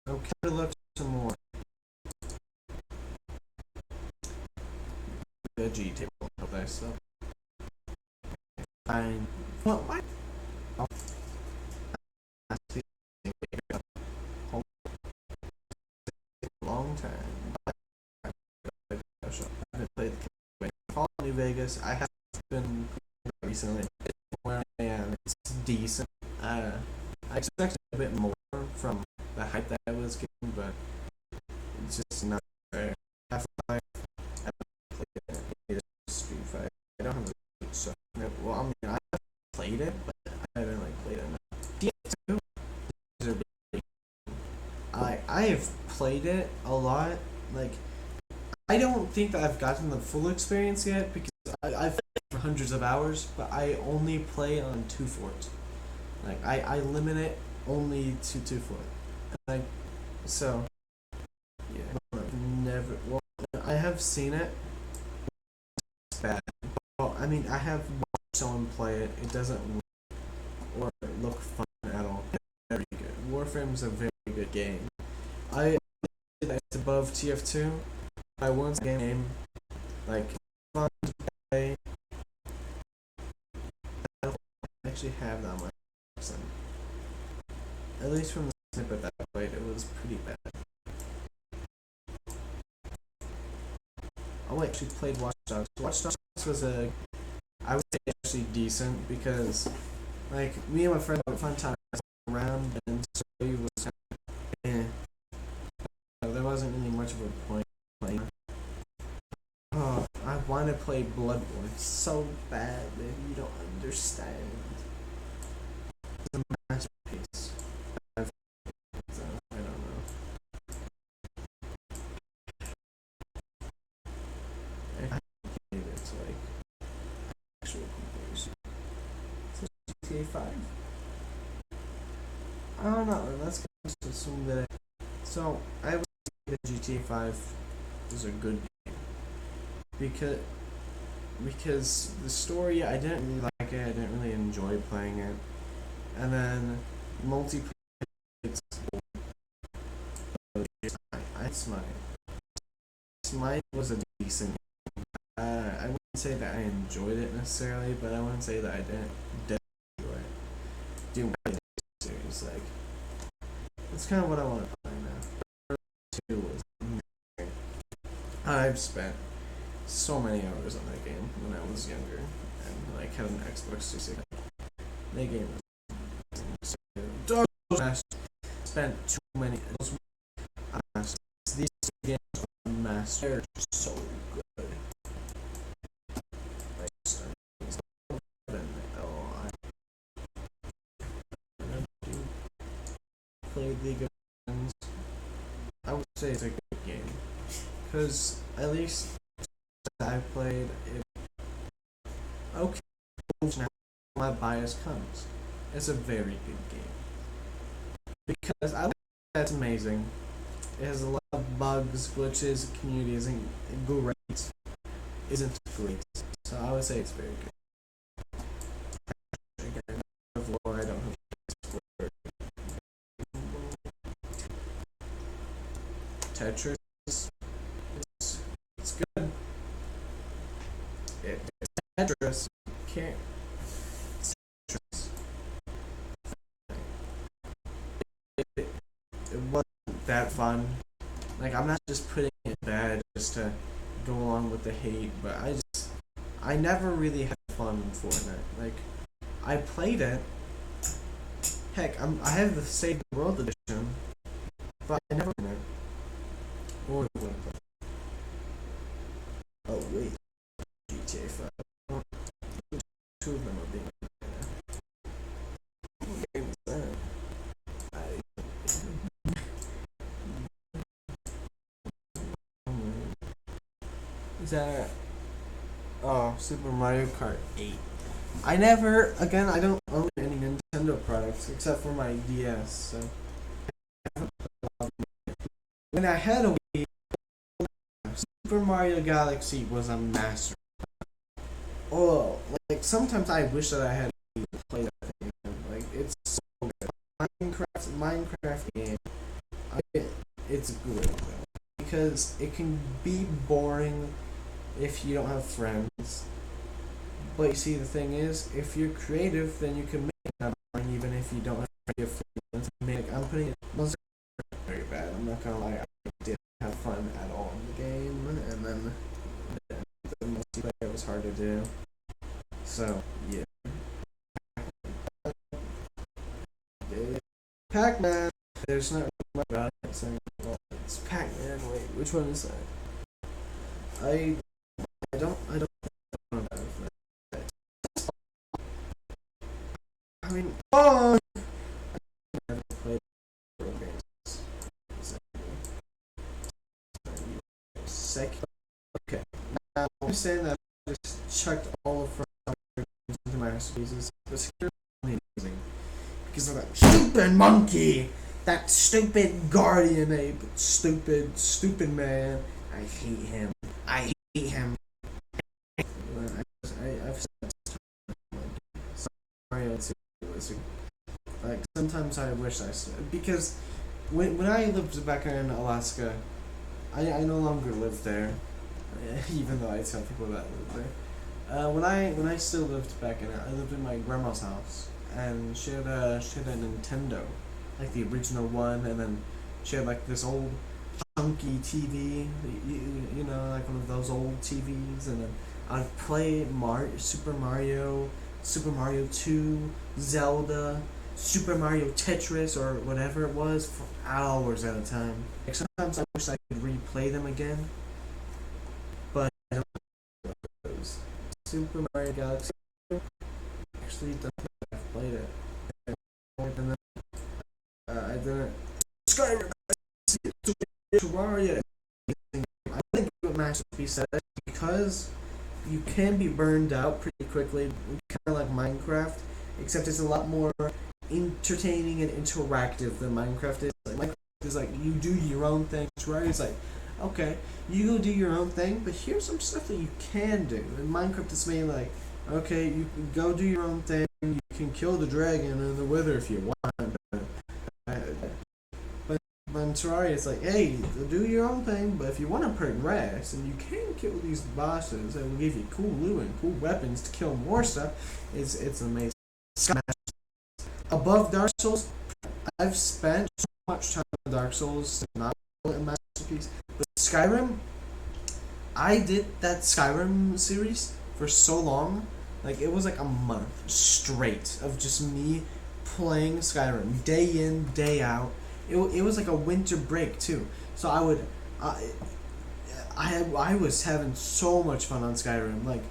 Okay, look some more. Veggie table of that stuff. Fine. Well, why? Long time. I haven't played the Fallout New Vegas. I have been recently where I am. It's decent. I I expected a bit more from the hype that I was getting, but it's just not there. Half-Life, I played it. Street Fighter. I don't have a so well. I mean, I played it, but I haven't like played it enough. TF2, I have played it a lot. Like, I don't think that I've gotten the full experience yet because I've played for hundreds of hours, but I only play on 2 forts. Like, I limit it only to 2 fort. Like, so yeah, never. Well, I have seen it. It's bad. Well, I mean, I have watched someone play it. It doesn't look fun at all. It's very good. Warframe's a very good game. I it's above TF2. I once game like fun to play. I don't actually have that much. At least from the snippet that I played, it was pretty bad. Oh, I actually played Watch Dogs. Watch Dogs was I would say actually decent because, like, me and my friend had a fun time around, and so it was kind of, there wasn't really much of a point playing. Oh, I want to play Bloodborne so bad, man. You don't understand. It's a masterpiece. I don't know. I hate it. It's like actual comparison. So GTA 5. I don't know. Let's just assume that. So I would say that GTA 5 is a good game because the story I didn't really like it. I didn't really enjoy playing it, and then multiplayer. It's Smite. Smite was a decent. I wouldn't say that I enjoyed it necessarily, but I wouldn't say that I didn't enjoy it. Doom series, like, that's kind of what I want to play now. 2 was amazing. I've spent so many hours on that game when I was younger and like had an Xbox 360. That game was so spent too many. These 2 games are master. They're so good. Like, played League of Legends. I would say it's a good game because at least I played it. Okay, now my bias comes. It's a very good game because I think that's amazing. It has a lot of bugs, glitches, the community isn't great. So I would say it's very good. Again, I don't have Tetris. It's good. It's Tetris. Can't. Tetris. It wasn't that fun. Like, I'm not just putting it bad just to go along with the hate, but I never really had fun in Fortnite. Like, I played it. Heck, I have the Save the World edition, but I never played it. Or oh wait, GTA 5. 2 of them are being. What game is that? Is that Super Mario Kart 8? I don't own any Nintendo products except for my DS. So when I had a Wii, Super Mario Galaxy was a master. Oh, like sometimes I wish that I had to play that thing. Like, it's so good. Minecraft game. It's good though, because it can be boring if you don't have friends. But you see, the thing is, if you're creative, then you can make it not boring even if you don't have friends. I'm putting it very bad. I'm not gonna lie. I didn't have fun at all in the game, and then the multiplayer was hard to do. So yeah. Pac-Man. There's not much about it. So it's Pac-Man. Wait, which one is that? I I don't know about it. I mean, oh, I haven't played video games. Second. Okay. Now I'm saying that I just chucked all of games into my recipes. This is amazing because of that stupid monkey, that stupid guardian ape, stupid man. I hate him. I hate him. I've said Mario 2 was like sometimes I wish because when I lived back in Alaska, I no longer live there, even though I tell people that I live there. When I still lived back in it, I lived in my grandma's house, and she had a Nintendo, like the original one, and then she had like this old chunky TV, you know, like one of those old TVs, and then I'd play Super Mario 2, Zelda, Super Mario Tetris, or whatever it was, for hours at a time. Like sometimes I wish I could replay them again, but I don't know those. Super Mario Galaxy actually don't think I've played it. And then, I didn't. Skyrim. Super Mario. I think what Masterpiece said because you can be burned out pretty quickly, kind of like Minecraft, except it's a lot more entertaining and interactive than Minecraft is. Like Minecraft is like you do your own thing, right? It's like, okay, you go do your own thing, but here's some stuff that you can do. And Minecraft is mainly like, okay, you can go do your own thing, you can kill the dragon and the wither if you want. But in Terraria, it's like, hey, do your own thing, but if you want to progress and you can kill these bosses that will give you cool loot and cool weapons to kill more stuff, it's amazing. Above Dark Souls, I've spent so much time on Dark Souls, not a masterpiece, but Skyrim, I did that Skyrim series for so long, like it was like a month straight of just me playing Skyrim day in, day out. It was like a winter break too. So I was having so much fun on Skyrim. Like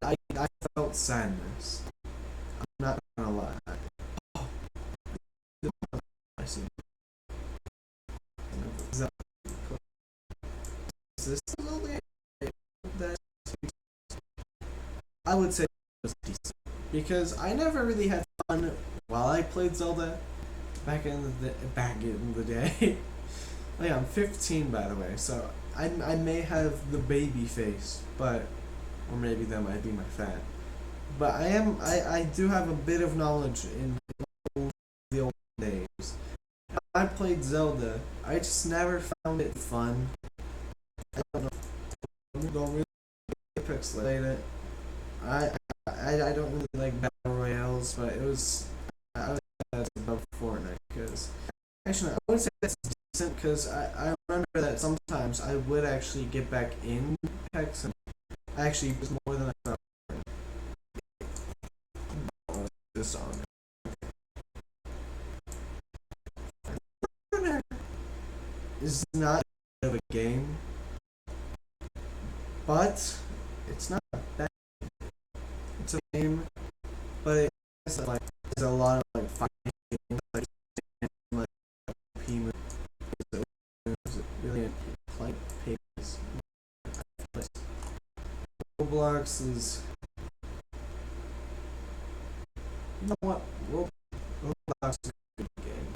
I felt sadness. I'm not gonna lie. Oh, I see. Is this only that I would say it was decent because I never really had fun while I played Zelda back in the day. Oh yeah, I'm 15 by the way, so I may have the baby face, but or maybe that might be my fat. But I do have a bit of knowledge in the old days. I played Zelda. I just never found it fun. I don't know. I don't really pixelate it. I I don't really like battle royales, but it was I was above Fortnite because actually I would say that's decent because I remember that sometimes I would actually get back in Apex and actually it was more than I thought. This song is not of a game, but it's not bad. It's a game, but it's like there's a lot of like fighting games, like P really like pages. Roblox is you know what Roblox is a good game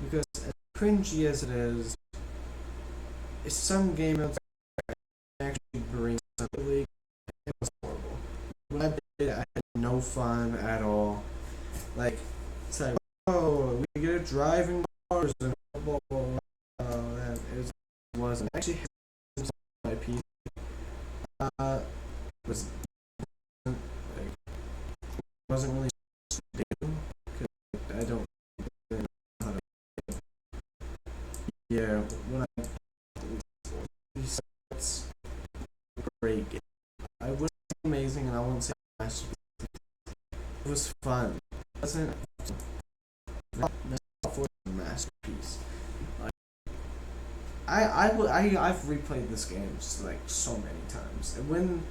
because as cringy as it is, it's some game that actually brings something. It was horrible. When I played it, I had no fun at all. Like, it's like, oh, we get to drive in cars and blah, blah, blah. And it wasn't. Actually, my PC was, like, wasn't really stable, because I don't really know how to, yeah, when I, it's a great game. I wouldn't say amazing, and I won't say masterpiece. It was fun. It wasn't Nostalgia is a masterpiece. Like, I've replayed this game just like so many times. And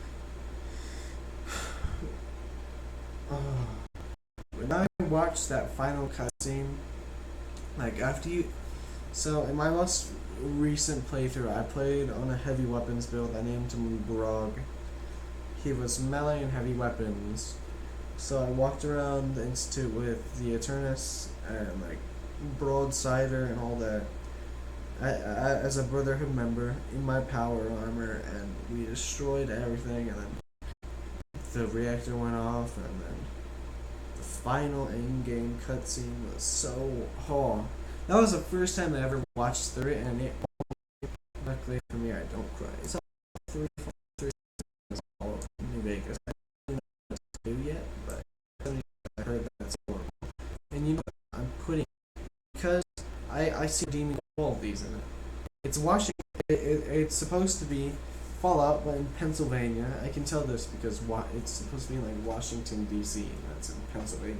uh, when I watched that final cutscene, like after you, so in my most recent playthrough, I played on a heavy weapons build. I named him Grog. He was melee and heavy weapons. So I walked around the institute with the Eternus and like Broadsider and all that. As a Brotherhood member in my power armor, and we destroyed everything. And then the reactor went off, and then the final in-game cutscene was so that was the first time I ever watched through it, and it luckily for me I don't cry. It's all three all New Vegas. I don't know what to do yet, but I heard that's horrible. And you know what I'm putting, because I see redeeming all of these in it. It's Washington. It's supposed to be Fallout, but in Pennsylvania. I can tell this because it's supposed to be in like Washington D.C. and that's in Pennsylvania.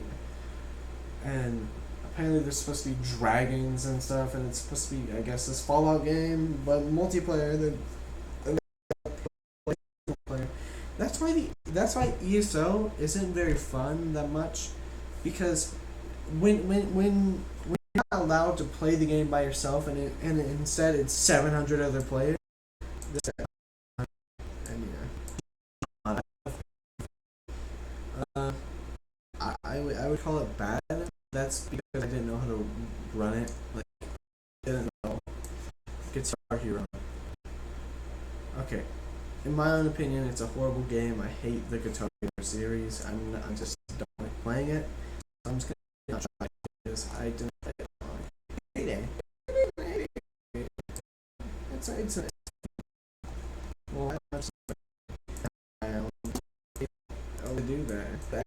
And apparently there's supposed to be dragons and stuff, and it's supposed to be, I guess, this Fallout game, but multiplayer. Player. That's why ESO isn't very fun that much, because when you're not allowed to play the game by yourself, and instead it's 700 other players. And yeah, I would call it bad. That's because I didn't know how to run it. Like, didn't know Guitar Hero. Okay, in my own opinion, it's a horrible game. I hate the Guitar Hero series. I just don't like playing it. I'm just gonna not try because I didn't play it. I hate it. It's well, I only do that. That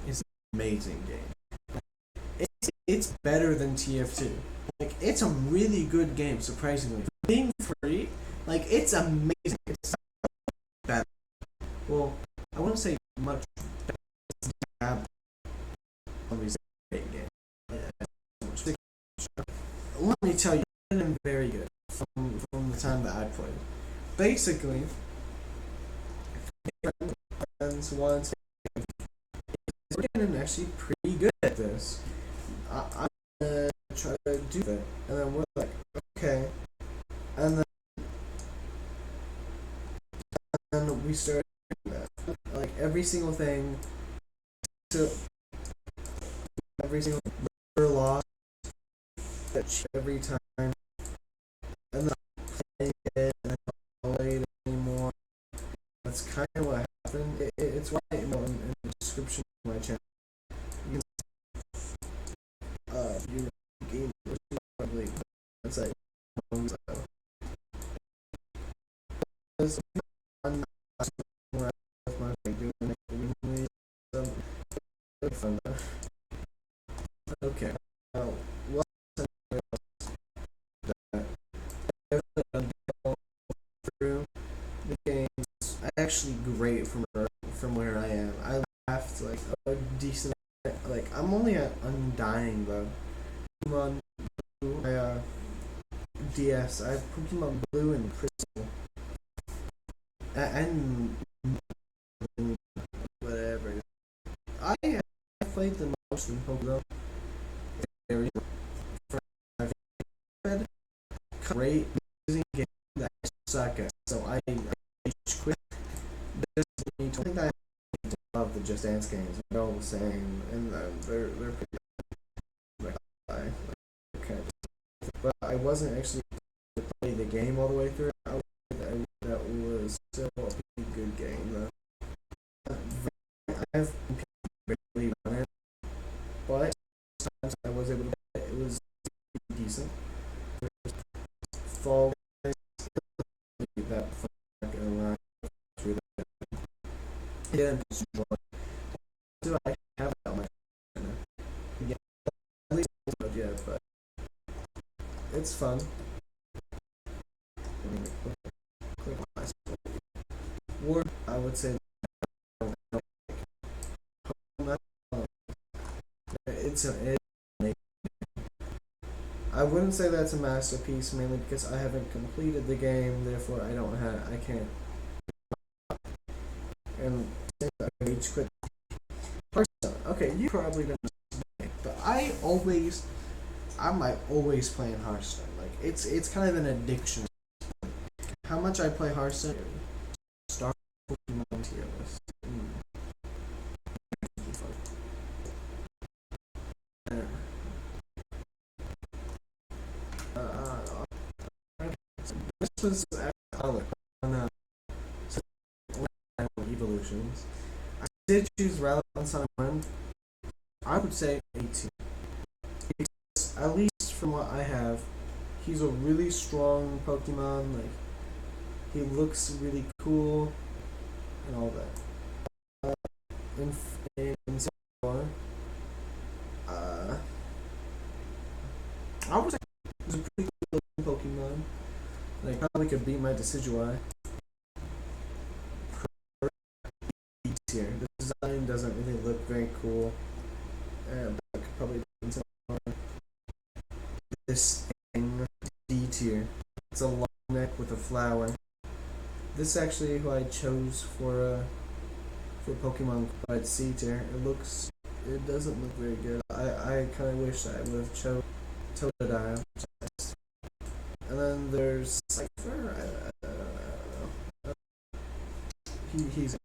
is an amazing game. It's better than TF2. Like, it's a really good game, surprisingly. Being free, like, it's amazing. It's better. Well, I wouldn't say much better. It's obviously a great game. Let me tell you, it's been very good from the time that I played. Basically, friends once we're getting actually pretty good at this. I'm gonna try to do that, and then we're like, okay, and then we start doing that. Like every single thing, to every single loss, every time, and then playing it and not play it anymore. That's kind of what happened. It's why in the description of my channel. You game probably it's like I'm not doing it fun though. Okay. Now what's through the game's actually great from where I am. I laughed like a decent, like I'm only at Undying though. Pokemon Blue, my DS. I have Pokemon Blue and Crystal, and whatever. I have played the most in Pokemon. Very great amazing game that I suck at. So I quit. I think I love the Just Dance games. They're all the same, and they're pretty. Okay, but I wasn't actually play the game all the way through. That was still a pretty good game though. I've barely run it, but sometimes I was able to play it. It was decent. Fall that fucking line through that. Yeah, do I have it on my phone? Yeah, at least yeah, but it's fun. War, I would say it's a wouldn't say that's a masterpiece, mainly because I haven't completed the game, therefore I can't. And I rage quit. Hearthstone. Okay, you probably don't know, but I'm like always playing Hearthstone. Like it's kind of an addiction. How much I play Hearthstone? Start Pokemon tier list. This was actually on evolutions. I did choose Ralph on one. I would say 18. At least from what I have, he's a really strong Pokemon. Like he looks really cool and all that. In Singapore, I would say he's a pretty cool looking Pokemon. Like probably could beat my Decidueye. Here, the design doesn't really look very cool. But I could probably this thing D tier. It's a long neck with a flower. This is actually who I chose for Pokemon Pride C tier. It doesn't look very good. I kind of wish I would have chose Totodile. And then there's Cypher. He's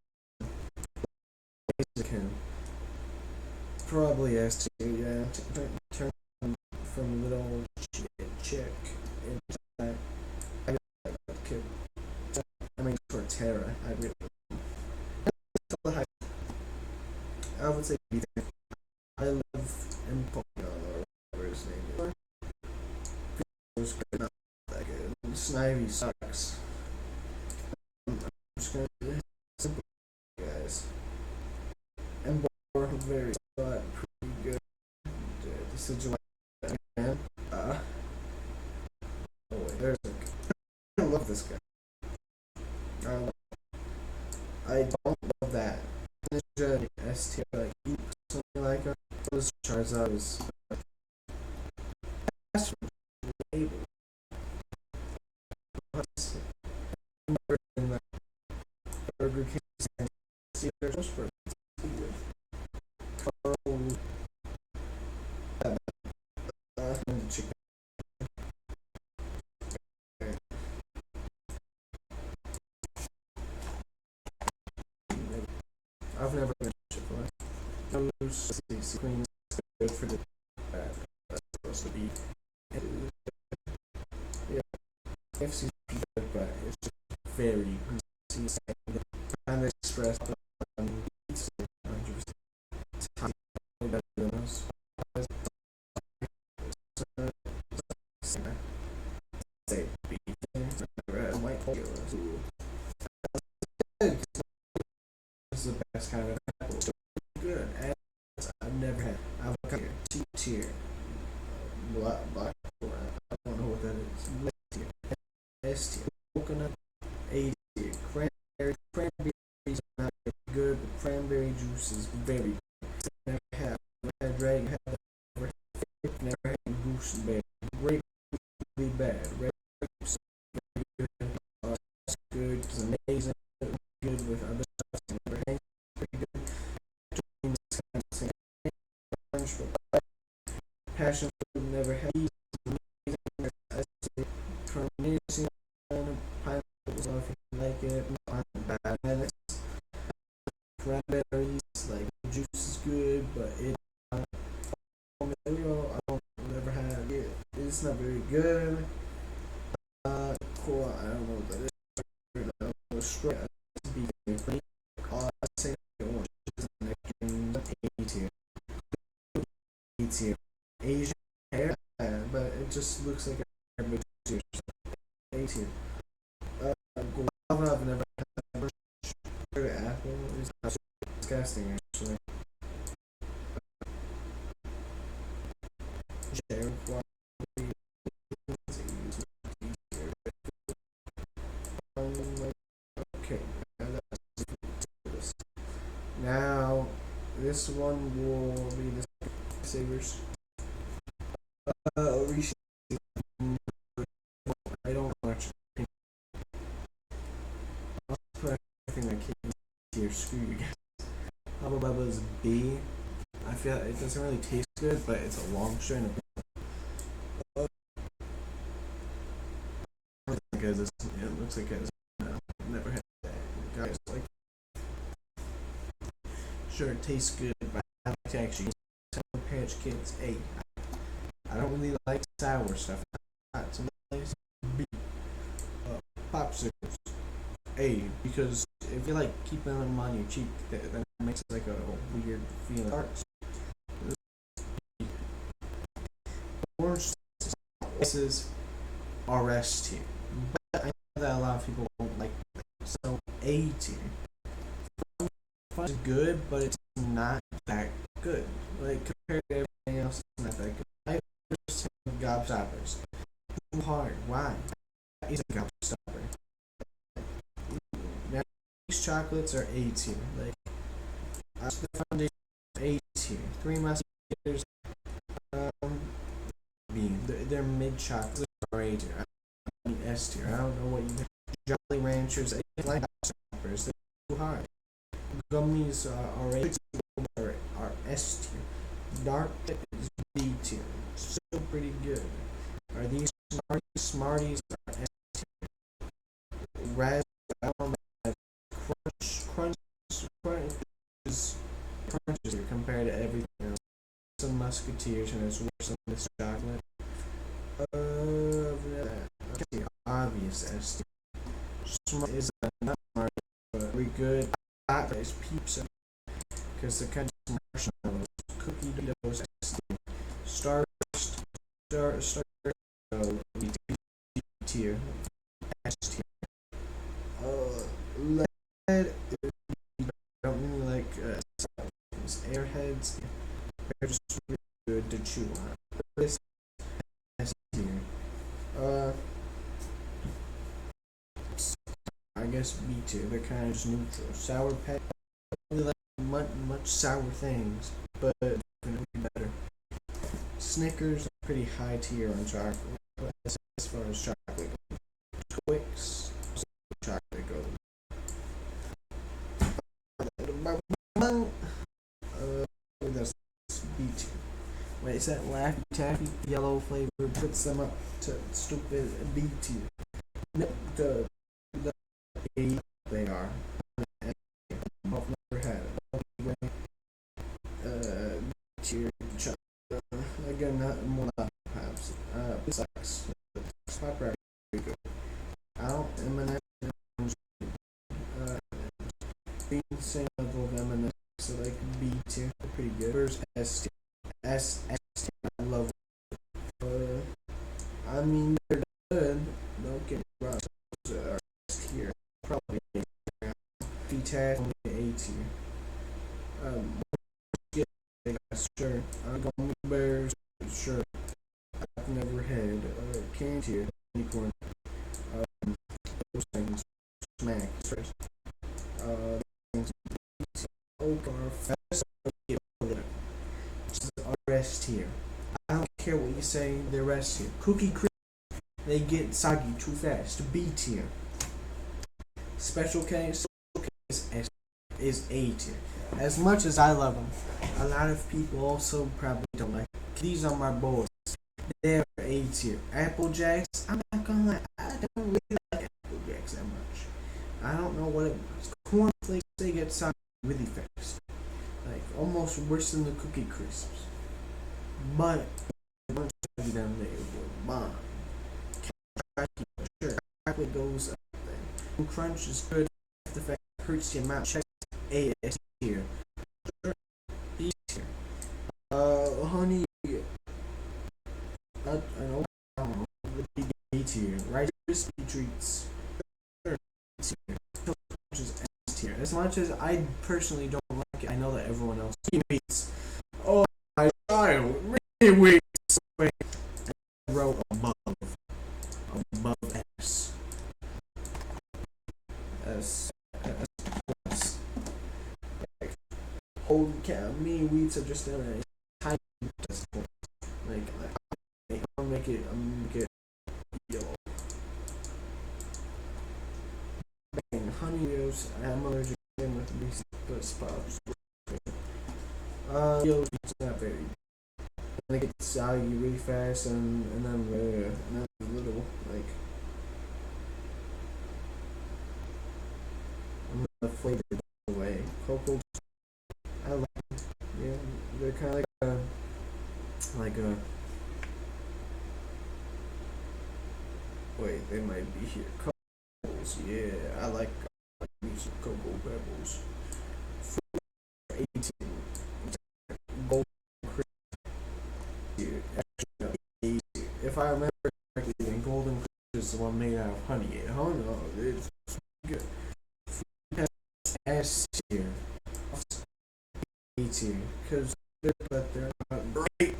him. Probably S tier. Yeah. Turn from little chick into that. I mean, for Terra, I really. I would say I love Empoleon or whatever his name is. It was good, not that good. Snivy sucks. I'm just gonna do this simple, guys. Empoleon very but pretty good. The situation again. Oh wait, there's a. I love this guy. I don't love that. Ninja S tier, like something like that. Those Charizard is Burger King just for chicken. I've never been Chick-fil-A. Those Queens good for the that's supposed to be. Yeah, KFC's good, but it's just very greasy and express pizza 100% better than those. Say beef. Never had white This is the best kind of apple. Good. And I've never had avocado C tier. Black I don't know what that is. Black tier. S tier. Coconut A tier. Cranberry is not good, but cranberry juice is very good. Never had dragon, never had gooseberry. Grape really bad. Red grapes very good. It's good. It's amazing. Good with other stuff. Never had pretty good. Passion fruit never had. Amazing. Pineapples, if you like it. Not bad. Cranberries, like the juice is good, but it I don't never had it. It's not very good. Cool. I don't know what that is. Straight I say orange is A tier. A tier. Asian hair, but it just looks like a tier. A tier. Guava I've never had. Apple is disgusting actually. Okay, now this one will be the savers. Recently, screw you guys. Hubba Bubba is B. I feel it doesn't really taste good, but it's a long string of because it looks like it's never had that. Guys, like, sure, it tastes good, but I like to actually Sour Patch Kids A. I don't really like sour stuff. Some place B. Popsicles A, because if you like keeping them on your cheek, that makes it like a weird feeling. Orange slices are S tier, but I know that a lot of people don't like that. So A tier. Fun is good, but it's not that good. Like compared to everything else, it's not that good. I understand Gobstoppers. Too hard. Why? It's a Gobstopper. Now these chocolates are A tier. Like the foundation A tier. Three Musketeers. B. They're mid chocolates are A tier. I mean S tier. I don't know what you think. Jolly Ranchers. Like Gobstoppers. They're too hard. Gummies are A tier. Are S tier. Dark is B tier. Still pretty good. Are these Smarties are S tier. Raspberry crunches compared to everything else. Some Musketeers and it's worse than this chocolate. Obvious S tier. Smart is not smart, but very good. Hot is Peeps because the kind of marshmallows, cookie doughs S tier. Star tier. S tier. Lead. I don't really like Airheads. They're just really good to chew on. This S tier. I guess B tier. They're kind of just neutral. Sour Patch. I don't really like much sour things, but definitely better. Snickers are pretty high tier on chocolate. As far as chocolate goes. Twix, chocolate goes. That's B tier. Wait, is that Laffy Taffy? Yellow flavor puts them up to stupid B tier. No, the A they are. I've never had it. B tier chocolate. Again, not more than perhaps. Sucks. Pop very good. I don't M&M's. Being same level of M&M's, so like B tier, pretty good. Where's S tier? S tier. I love it. I mean, they're good. Don't get me wrong. Those are S tier. Probably B-Tag, only A tier. Sure. Gummy bears, sure. I've never had candy tier, unicorn. Those things smack. Oak are fast. S tier. I don't care what you say, they're S tier. Cookie Crisp, they get soggy too fast. B tier. Special K is A tier. As much as I love them, a lot of people also probably don't like them. These are my boys. They're A tier. Apple Jacks, I'm not gonna lie, I don't really like Apple Jacks that much. I don't know what it was. Cornflakes, they get soggy really fast. Like, almost worse than the Cookie Crisps. But, once you do them, they will bomb. Sure, chocolate goes up there. Crunch is good. The fact it hurts your mouth. Check A tier. B tier. Honey. I don't know. B tier. Rice Krispie treats. Which is S tier. As much as I personally don't like it, I know that everyone else hates. Oh my child, really weird. I wrote above S. Holy cow, me and Wheats are just in a tiny point. Like, I'm gonna make it yellow. Honey Oreos, I'm allergic Same with Reese's Puffs. Yo, it's not very. And it gets soggy really fast, and then little like I'm gonna flavor it away. Cocoa, I like. Yeah, they're kind of like a. Wait, they might be here. Pebbles, yeah, I like me some cocoa pebbles. 18 gold here. Actually, no, if I remember correctly, then golden Crisp is the one made out of honey. Oh no, it's good. S tier, A tier, because but they're not great.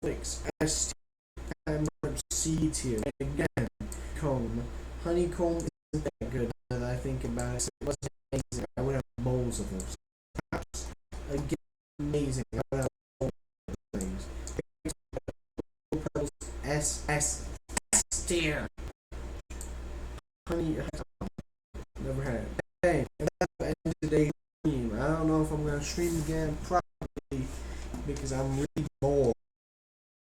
Flakes. S tier, C tier. Again, comb. Honeycomb isn't that good. Now that I think about it, it wasn't amazing. I would have bowls of those. Again, amazing. I would have bowls of those things. S tier. Honey, never had it. Hey, and that's the end of today's stream. I don't know if I'm gonna stream again, probably, because I'm really bored.